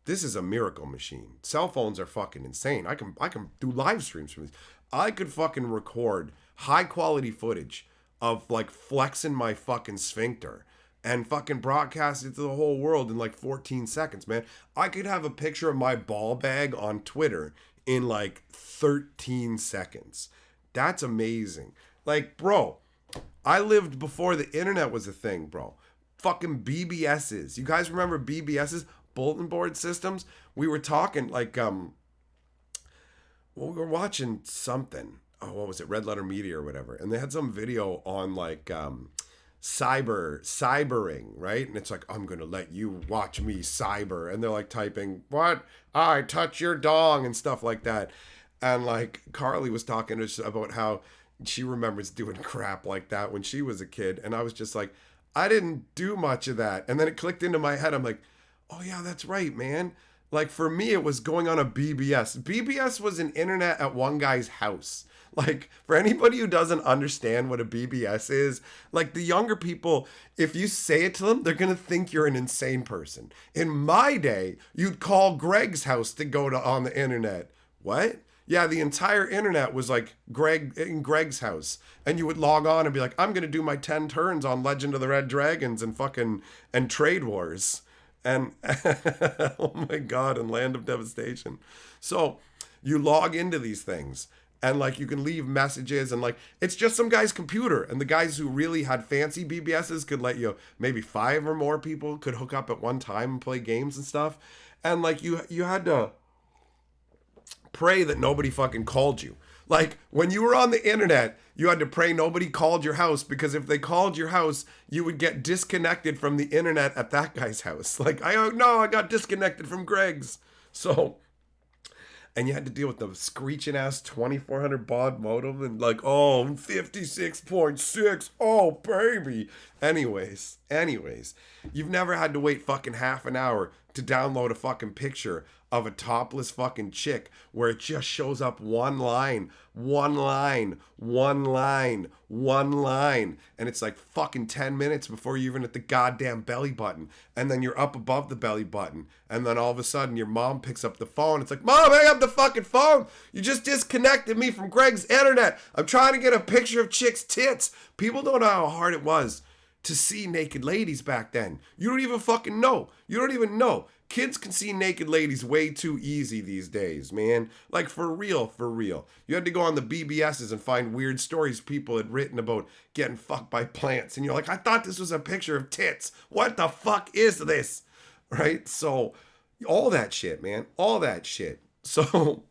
S1: this is a miracle machine. Cell phones are fucking insane. I can do live streams from these. I could fucking record high quality footage of like flexing my fucking sphincter and fucking broadcast it to the whole world in like 14 seconds, man. I could have a picture of my ball bag on Twitter in like 13 seconds. That's amazing. Like, bro, I lived before the internet was a thing, bro. Fucking BBSs. You guys remember BBSs? Bulletin board systems? We were talking like, well, we were watching something. Oh, what was it? Red Letter Media or whatever. And they had some video on like cybering, right? And it's like, I'm going to let you watch me cyber. And they're like typing, what? I touch your dong and stuff like that. And like Carly was talking about how she remembers doing crap like that when she was a kid. And I was just like, I didn't do much of that. And then it clicked into my head. I'm like, oh yeah, that's right, man. Like for me, it was going on a BBS. BBS was an internet at one guy's house. Like for anybody who doesn't understand what a BBS is, like the younger people, if you say it to them, they're going to think you're an insane person. In my day, you'd call Greg's house to go to on the internet. What? Yeah, the entire internet was like Greg in Greg's house. And you would log on and be like, I'm gonna do my 10 turns on Legend of the Red Dragons and fucking and Trade Wars. And oh my god, and Land of Devastation. So you log into these things and like you can leave messages and like it's just some guy's computer. And the guys who really had fancy BBSs could let you maybe 5 or more people could hook up at one time and play games and stuff. And like you had to pray that nobody fucking called you. Like when you were on the internet, you had to pray nobody called your house, because if they called your house, you would get disconnected from the internet at that guy's house. Like, I got disconnected from Greg's. So, and you had to deal with the screeching ass 2400 baud modem and like, oh, 56.6. Oh, baby. Anyways, you've never had to wait fucking half an hour to download a fucking picture of a topless fucking chick where it just shows up one line, and it's like fucking 10 minutes before you even hit the goddamn belly button, and then you're up above the belly button, and then all of a sudden your mom picks up the phone. It's like, Mom, hang up the fucking phone. You just disconnected me from Greg's internet. I'm trying to get a picture of chicks' tits. People don't know how hard it was to see naked ladies back then. You don't even fucking know. You don't even know. Kids can see naked ladies way too easy these days, man. Like, for real. You had to go on the BBSs and find weird stories people had written about getting fucked by plants. And you're like, I thought this was a picture of tits. What the fuck is this? Right? So, all that shit, man. All that shit. So,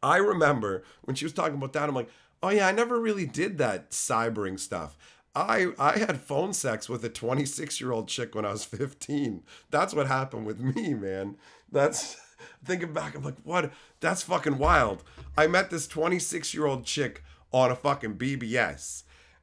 S1: I remember when she was talking about that, I'm like, oh yeah, I never really did that cybering stuff. I had phone sex with a 26-year-old chick when I was 15. That's what happened with me, man. That's, thinking back, I'm like, what? That's fucking wild. I met this 26-year-old chick on a fucking BBS.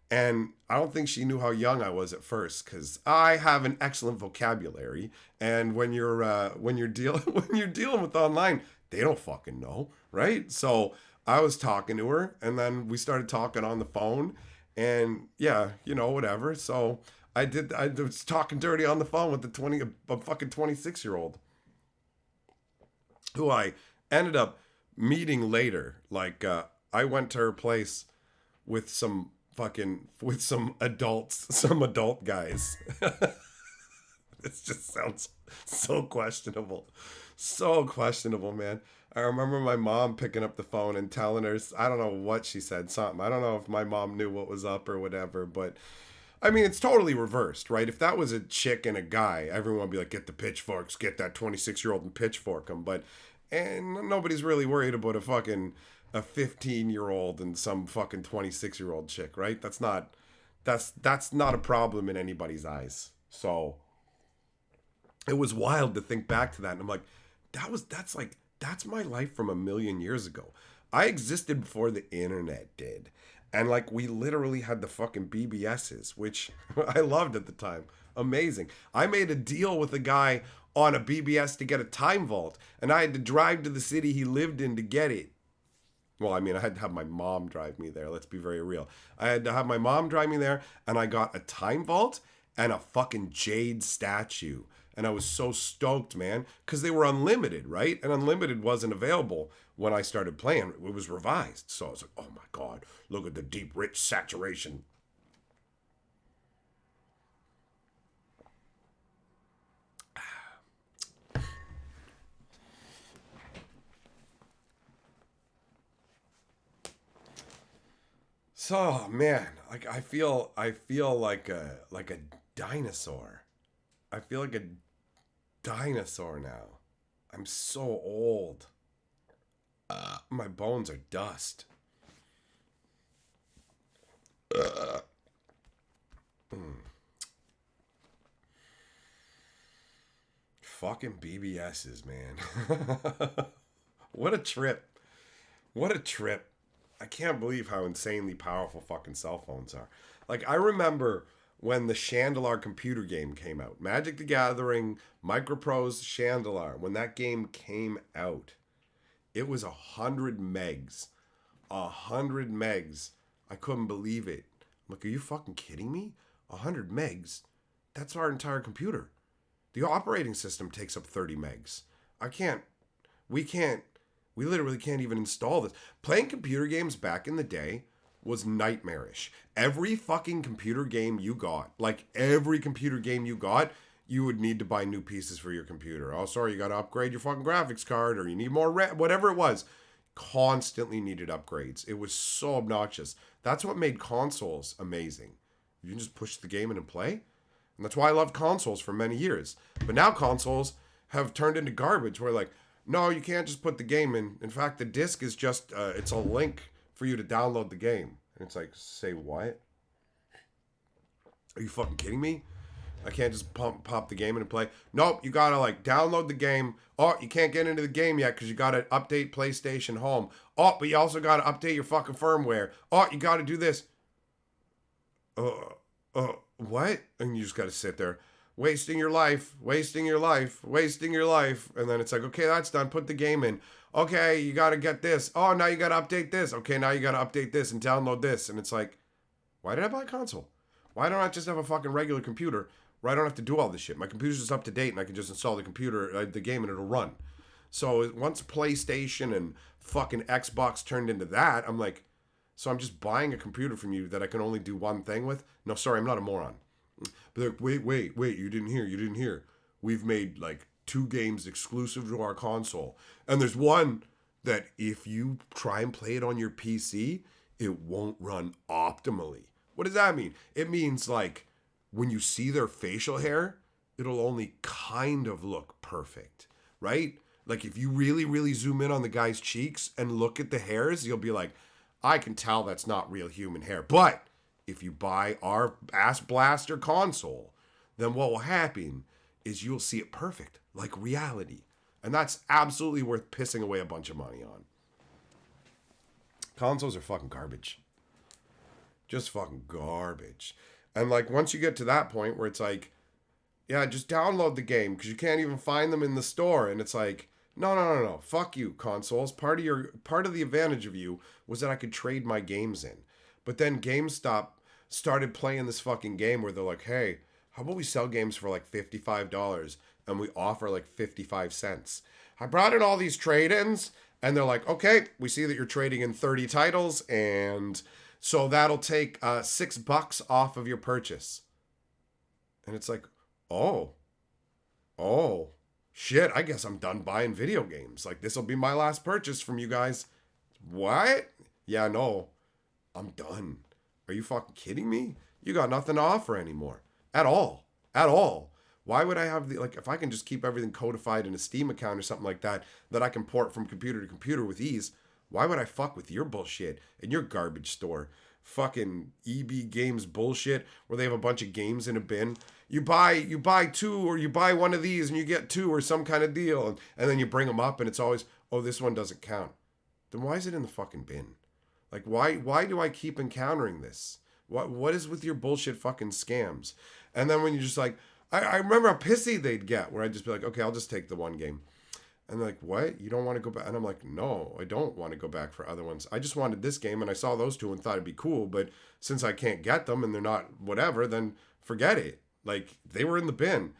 S1: And I don't think she knew how young I was at first, because I have an excellent vocabulary. And when you're dealing with online, they don't fucking know, right? So I was talking to her, and then we started talking on the phone. And yeah, whatever. So I was talking dirty on the phone with a fucking 26-year-old who I ended up meeting later. Like, I went to her place with some adult guys. This just sounds so questionable. So questionable, man. I remember my mom picking up the phone and telling her, I don't know what she said, something. I don't know if my mom knew what was up or whatever, but I mean, it's totally reversed, right? If that was a chick and a guy, everyone would be like, get the pitchforks, get that 26-year-old and pitchfork him. And nobody's really worried about a 15-year-old and some fucking 26-year-old chick, right? That's not a problem in anybody's eyes. So it was wild to think back to that. And I'm like, that's my life from a million years ago. I existed before the internet did. And like, we literally had the fucking BBSs, which I loved at the time. Amazing. I made a deal with a guy on a BBS to get a time vault, and I had to drive to the city he lived in to get it. Well, I mean, I had to have my mom drive me there. Let's be very real. I had to have my mom drive me there, and I got a time vault and a fucking jade statue. And I was so stoked, man, because they were unlimited, right? And unlimited wasn't available when I started playing. It was revised. So I was like, oh my God, look at the deep, rich saturation. So, man, like I feel like a dinosaur. I feel like a dinosaur now. I'm so old. My bones are dust. Fucking BBSs, man. What a trip. What a trip. I can't believe how insanely powerful fucking cell phones are. Like, I remember when the Chandelar computer game came out. Magic the Gathering, Microprose Chandelar. When that game came out, it was 100 megs. 100 megs. I couldn't believe it. I'm like, are you fucking kidding me? 100 megs? That's our entire computer. The operating system takes up 30 megs. We literally can't even install this. Playing computer games back in the day was nightmarish. Every fucking computer game you got, you would need to buy new pieces for your computer. Oh, sorry, you got to upgrade your fucking graphics card, or you need more RAM, whatever it was. Constantly needed upgrades. It was so obnoxious. That's what made consoles amazing. You can just push the game in and play. And that's why I loved consoles for many years. But now consoles have turned into garbage where, like, no, you can't just put the game in. In fact, the disc is just, it's a link for you to download the game. And it's like, say what? Are you fucking kidding me? I can't just pop the game in and play. Nope, you gotta, like, download the game. Oh, you can't get into the game yet because you gotta update PlayStation Home. Oh, but you also gotta update your fucking firmware. Oh, you gotta do this. What? And you just gotta sit there. Wasting your life. And then it's like, okay, that's done. Put the game in. Okay, you got to get this. Oh, now you got to update this. Okay, now you got to update this and download this. And it's like, why did I buy a console? Why don't I just have a fucking regular computer where I don't have to do all this shit? My computer's just up to date and I can just install the game and it'll run. So once PlayStation and fucking Xbox turned into that, I'm like, so I'm just buying a computer from you that I can only do one thing with? No, sorry, I'm not a moron. But like, wait, you didn't hear. We've made like 2 games exclusive to our console. And there's one that if you try and play it on your PC, it won't run optimally. What does that mean? It means like when you see their facial hair, it'll only kind of look perfect, right? Like if you really, really zoom in on the guy's cheeks and look at the hairs, you'll be like, I can tell that's not real human hair. But if you buy our Ass Blaster console, then what will happen is you'll see it perfect, like reality. And that's absolutely worth pissing away a bunch of money on. Consoles are fucking garbage. Just fucking garbage. And like once you get to that point where it's like, yeah, just download the game because you can't even find them in the store. And it's like, no. Fuck you, consoles. Part of the advantage of you was that I could trade my games in. But then GameStop started playing this fucking game where they're like, hey, how about we sell games for like $55 and we offer like 55 cents? I brought in all these trade-ins and they're like, okay, we see that you're trading in 30 titles and so that'll take $6 off of your purchase. And it's like, oh, shit, I guess I'm done buying video games. Like this will be my last purchase from you guys. What? Yeah, no. I'm done. Are you fucking kidding me? You got nothing to offer anymore. At all. Why would I have if I can just keep everything codified in a Steam account or something like that I can port from computer to computer with ease, why would I fuck with your bullshit in your garbage store? Fucking EB Games bullshit where they have a bunch of games in a bin. You buy 2 or you buy one of these and you get 2 or some kind of deal. And then you bring them up and it's always, oh, this one doesn't count. Then why is it in the fucking bin? Like, why do I keep encountering this? What is with your bullshit fucking scams? And then when you're just like, I remember how pissy they'd get where I'd just be like, okay, I'll just take the one game. And they're like, what? You don't want to go back? And I'm like, no, I don't want to go back for other ones. I just wanted this game and I saw those 2 and thought it'd be cool. But since I can't get them and they're not whatever, then forget it. Like, they were in the bin.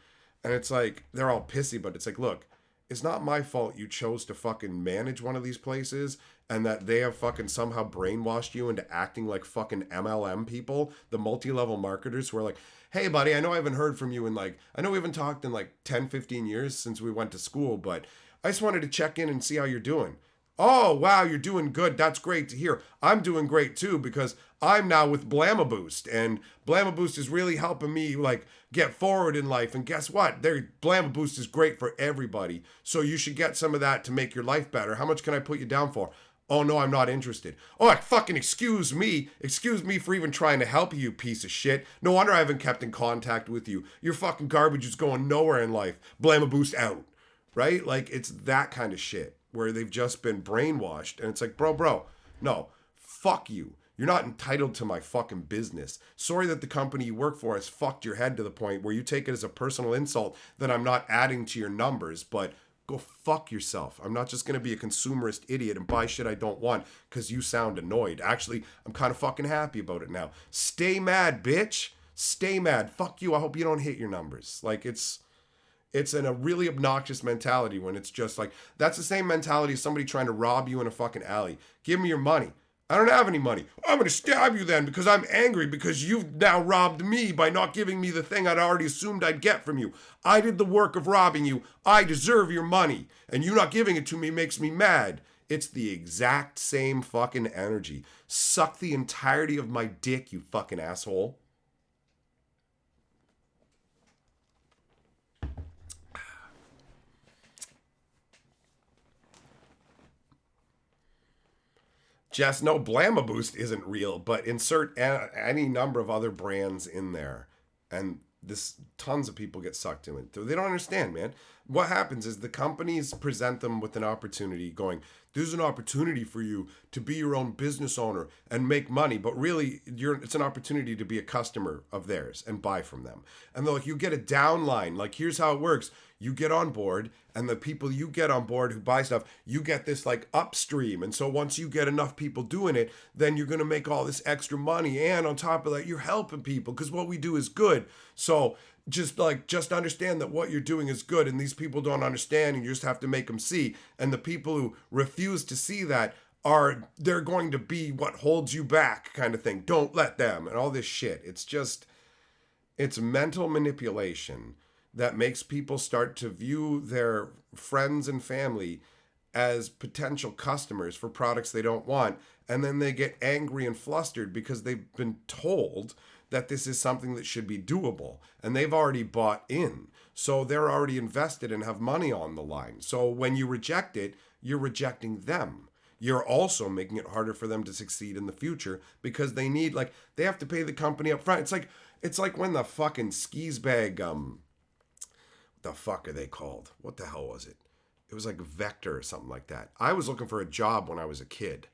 S1: And it's like, they're all pissy, but it's like, look, it's not my fault you chose to fucking manage one of these places and that they have fucking somehow brainwashed you into acting like fucking MLM people, the multi-level marketers who are like, hey buddy, I know I haven't heard from you I know we haven't talked in like 10, 15 years since we went to school, but I just wanted to check in and see how you're doing. Oh, wow, you're doing good. That's great to hear. I'm doing great too because I'm now with Blamaboost and Blamaboost is really helping me like get forward in life. And guess what? Blamaboost is great for everybody. So you should get some of that to make your life better. How much can I put you down for? Oh, no, I'm not interested. Oh, fucking excuse me. Excuse me for even trying to help you piece of shit. No wonder I haven't kept in contact with you. Your fucking garbage is going nowhere in life. Blamaboost out. Right? Like, it's that kind of shit where they've just been brainwashed. And it's like, bro, no. fuck you. You're not entitled to my fucking business. Sorry that the company you work for has fucked your head to the point where you take it as a personal insult that I'm not adding to your numbers, but go fuck yourself. I'm not just going to be a consumerist idiot and buy shit I don't want because you sound annoyed. Actually, I'm kind of fucking happy about it now. Stay mad, bitch. Stay mad. Fuck you. I hope you don't hit your numbers. Like, it's a really obnoxious mentality when it's just like, that's the same mentality as somebody trying to rob you in a fucking alley. Give me your money. I don't have any money. I'm going to stab you then because I'm angry because you've now robbed me by not giving me the thing I'd already assumed I'd get from you. I did the work of robbing you. I deserve your money. And you not giving it to me makes me mad. It's the exact same fucking energy. Suck the entirety of my dick, you fucking asshole. Jess, no, Blamma Boost isn't real, but insert any number of other brands in there, and this tons of people get sucked into it. They don't understand, man. What happens is the companies present them with an opportunity, going, "There's an opportunity for you to be your own business owner and make money," but really, it's an opportunity to be a customer of theirs and buy from them. And they're like, you get a downline. Like, here's how it works. You get on board, and the people you get on board who buy stuff, you get this like upstream. And so once you get enough people doing it, then you're going to make all this extra money. And on top of that, you're helping people because what we do is good. So just understand that what you're doing is good, and these people don't understand, and you just have to make them see. And the people who refuse to see that they're going to be what holds you back, kind of thing. Don't let them, and all this shit. It's mental manipulation that makes people start to view their friends and family as potential customers for products they don't want. And then they get angry and flustered because they've been told that this is something that should be doable. And they've already bought in. So they're already invested and have money on the line. So when you reject it, you're rejecting them. You're also making it harder for them to succeed in the future because they have to pay the company up front. It's like when the fucking skis bag, the fuck are they called? What the hell was it? It was like Vector or something like that. I was looking for a job when I was a kid.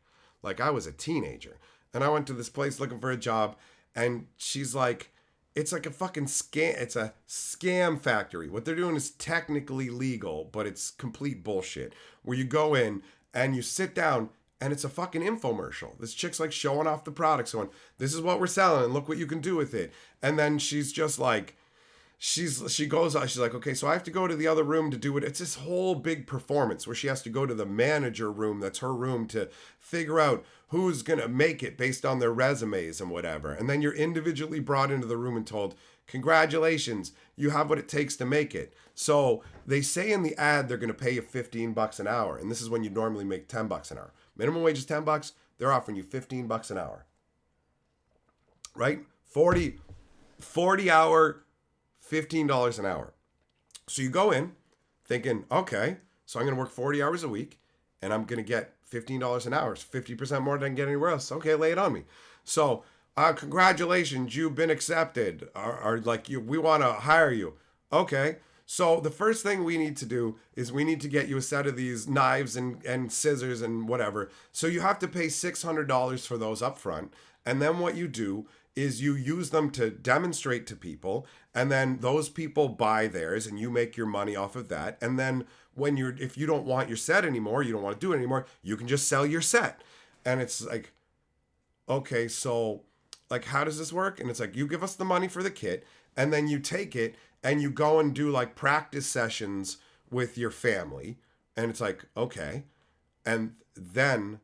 S1: Like, I was a teenager. And I went to this place looking for a job, and she's like, it's like a fucking scam. It's a scam factory. What they're doing is technically legal, but it's complete bullshit. Where you go in and you sit down, and it's a fucking infomercial. This chick's like showing off the products, going, this is what we're selling, and look what you can do with it. And then she's just like, she goes out, she's like, okay, so I have to go to the other room to do it. It's this whole big performance where she has to go to the manager room, that's her room, to figure out who's going to make it based on their resumes and whatever. And then you're individually brought into the room and told, congratulations, you have what it takes to make it. So they say in the ad they're going to pay you $15 an hour. And this is when you normally make $10 an hour. Minimum wage is $10. They're offering you $15 an hour. Right? 40 hour, $15 an hour. So you go in thinking, okay, so I'm going to work 40 hours a week and I'm going to get $15 an hour. It's 50% more than I can get anywhere else. Okay, lay it on me. So congratulations, you've been accepted. We want to hire you. Okay. So the first thing we need to do is we need to get you a set of these knives and scissors and whatever. So you have to pay $600 for those up front. And then what you do is you use them to demonstrate to people, and then those people buy theirs and you make your money off of that. And then if you don't want your set anymore, you don't want to do it anymore, you can just sell your set. And it's like, okay, so like, how does this work? And it's like, you give us the money for the kit, and then you take it and you go and do like practice sessions with your family. And it's like, okay. And then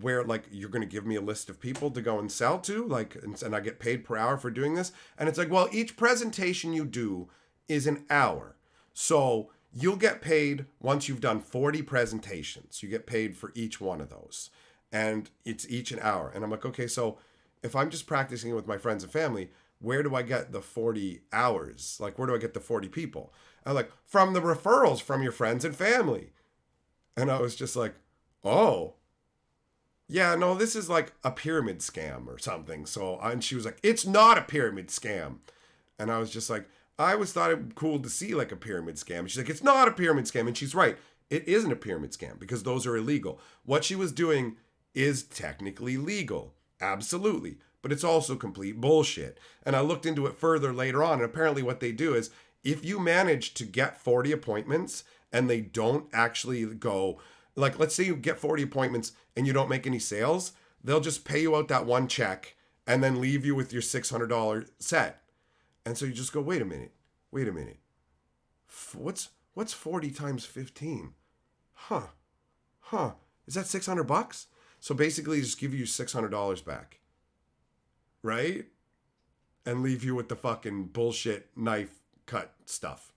S1: where, like, you're going to give me a list of people to go and sell to, like, and I get paid per hour for doing this. And it's like, well, each presentation you do is an hour. So you'll get paid once you've done 40 presentations. You get paid for each one of those. And it's each an hour. And I'm like, okay, so if I'm just practicing with my friends and family, where do I get the 40 hours? Like, where do I get the 40 people? I'm like, from the referrals from your friends and family. And I was just like, oh, yeah, no, this is like a pyramid scam or something. So, and she was like, it's not a pyramid scam. And I was just like, I always thought it cool to see like a pyramid scam. And she's like, it's not a pyramid scam. And she's right. It isn't a pyramid scam because those are illegal. What she was doing is technically legal. Absolutely. But it's also complete bullshit. And I looked into it further later on, and apparently what they do is if you manage to get 40 appointments and they don't actually go, like, let's say you get 40 appointments and you don't make any sales, they'll just pay you out that one check and then leave you with your $600 set. And so you just go, wait a minute. What's 40 times 15? Huh. Is that $600? So basically just give you $600 back. Right? And leave you with the fucking bullshit knife cut stuff.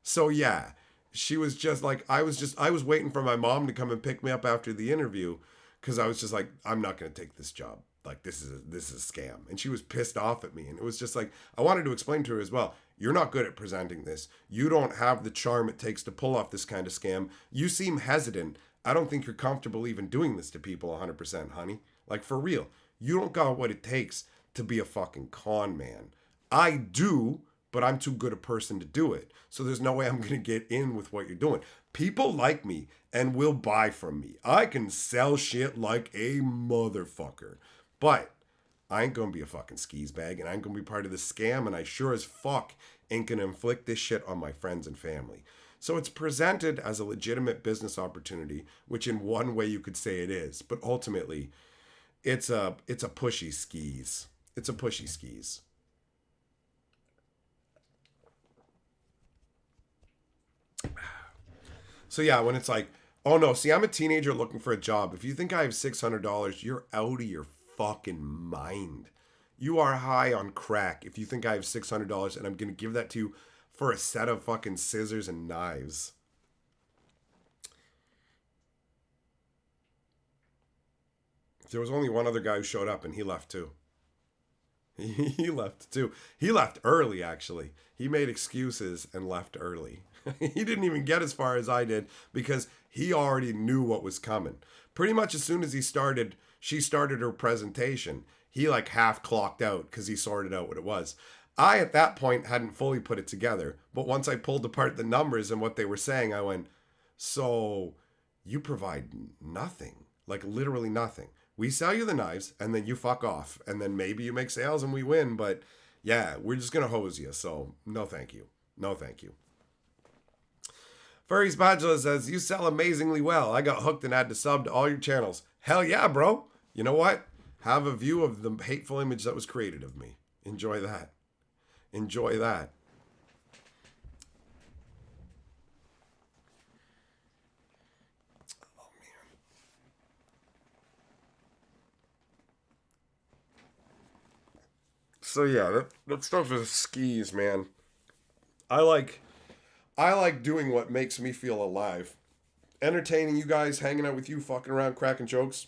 S1: So yeah, she was just like, I was waiting for my mom to come and pick me up after the interview because I was just like, I'm not going to take this job. Like, this is a scam. And she was pissed off at me. And it was just like, I wanted to explain to her as well, you're not good at presenting this. You don't have the charm it takes to pull off this kind of scam. You seem hesitant. I don't think you're comfortable even doing this to people 100%, honey. Like, for real. You don't got what it takes to be a fucking con man. I do, but I'm too good a person to do it. So there's no way I'm going to get in with what you're doing. People like me and will buy from me. I can sell shit like a motherfucker. But I ain't going to be a fucking skis bag, and I ain't going to be part of the scam, and I sure as fuck ain't going to inflict this shit on my friends and family. So it's presented as a legitimate business opportunity, which in one way you could say it is. But ultimately, it's a pushy skis. It's a pushy skis. So yeah, when it's like, oh no, see, I'm a teenager looking for a job. If you think I have $600, you're out of your fucking mind. You are high on crack if you think I have $600 and I'm going to give that to you for a set of fucking scissors and knives. There was only one other guy who showed up and he left too. He left too. He left early, actually. He made excuses and left early. He didn't even get as far as I did because he already knew what was coming. Pretty much as soon as she started her presentation, he like half clocked out because he sorted out what it was. I, at that point, hadn't fully put it together. But once I pulled apart the numbers and what they were saying, I went, so you provide nothing, like literally nothing. We sell you the knives and then you fuck off. And then maybe you make sales and we win. But yeah, we're just going to hose you. So no, thank you. No, thank you. Furry Spatula says, you sell amazingly well. I got hooked and had to sub to all your channels. Hell yeah, bro. You know what? Have a view of the hateful image that was created of me. Enjoy that. Enjoy that. Oh, man. So yeah, that stuff is skis, man. I like doing what makes me feel alive. Entertaining you guys, hanging out with you, fucking around, cracking jokes.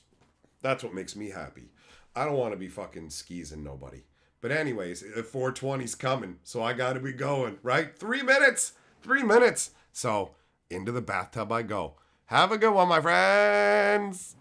S1: That's what makes me happy. I don't want to be fucking skeezing nobody. But anyways, 420's coming, so I gotta be going, right? 3 minutes! 3 minutes! So, into the bathtub I go. Have a good one, my friends!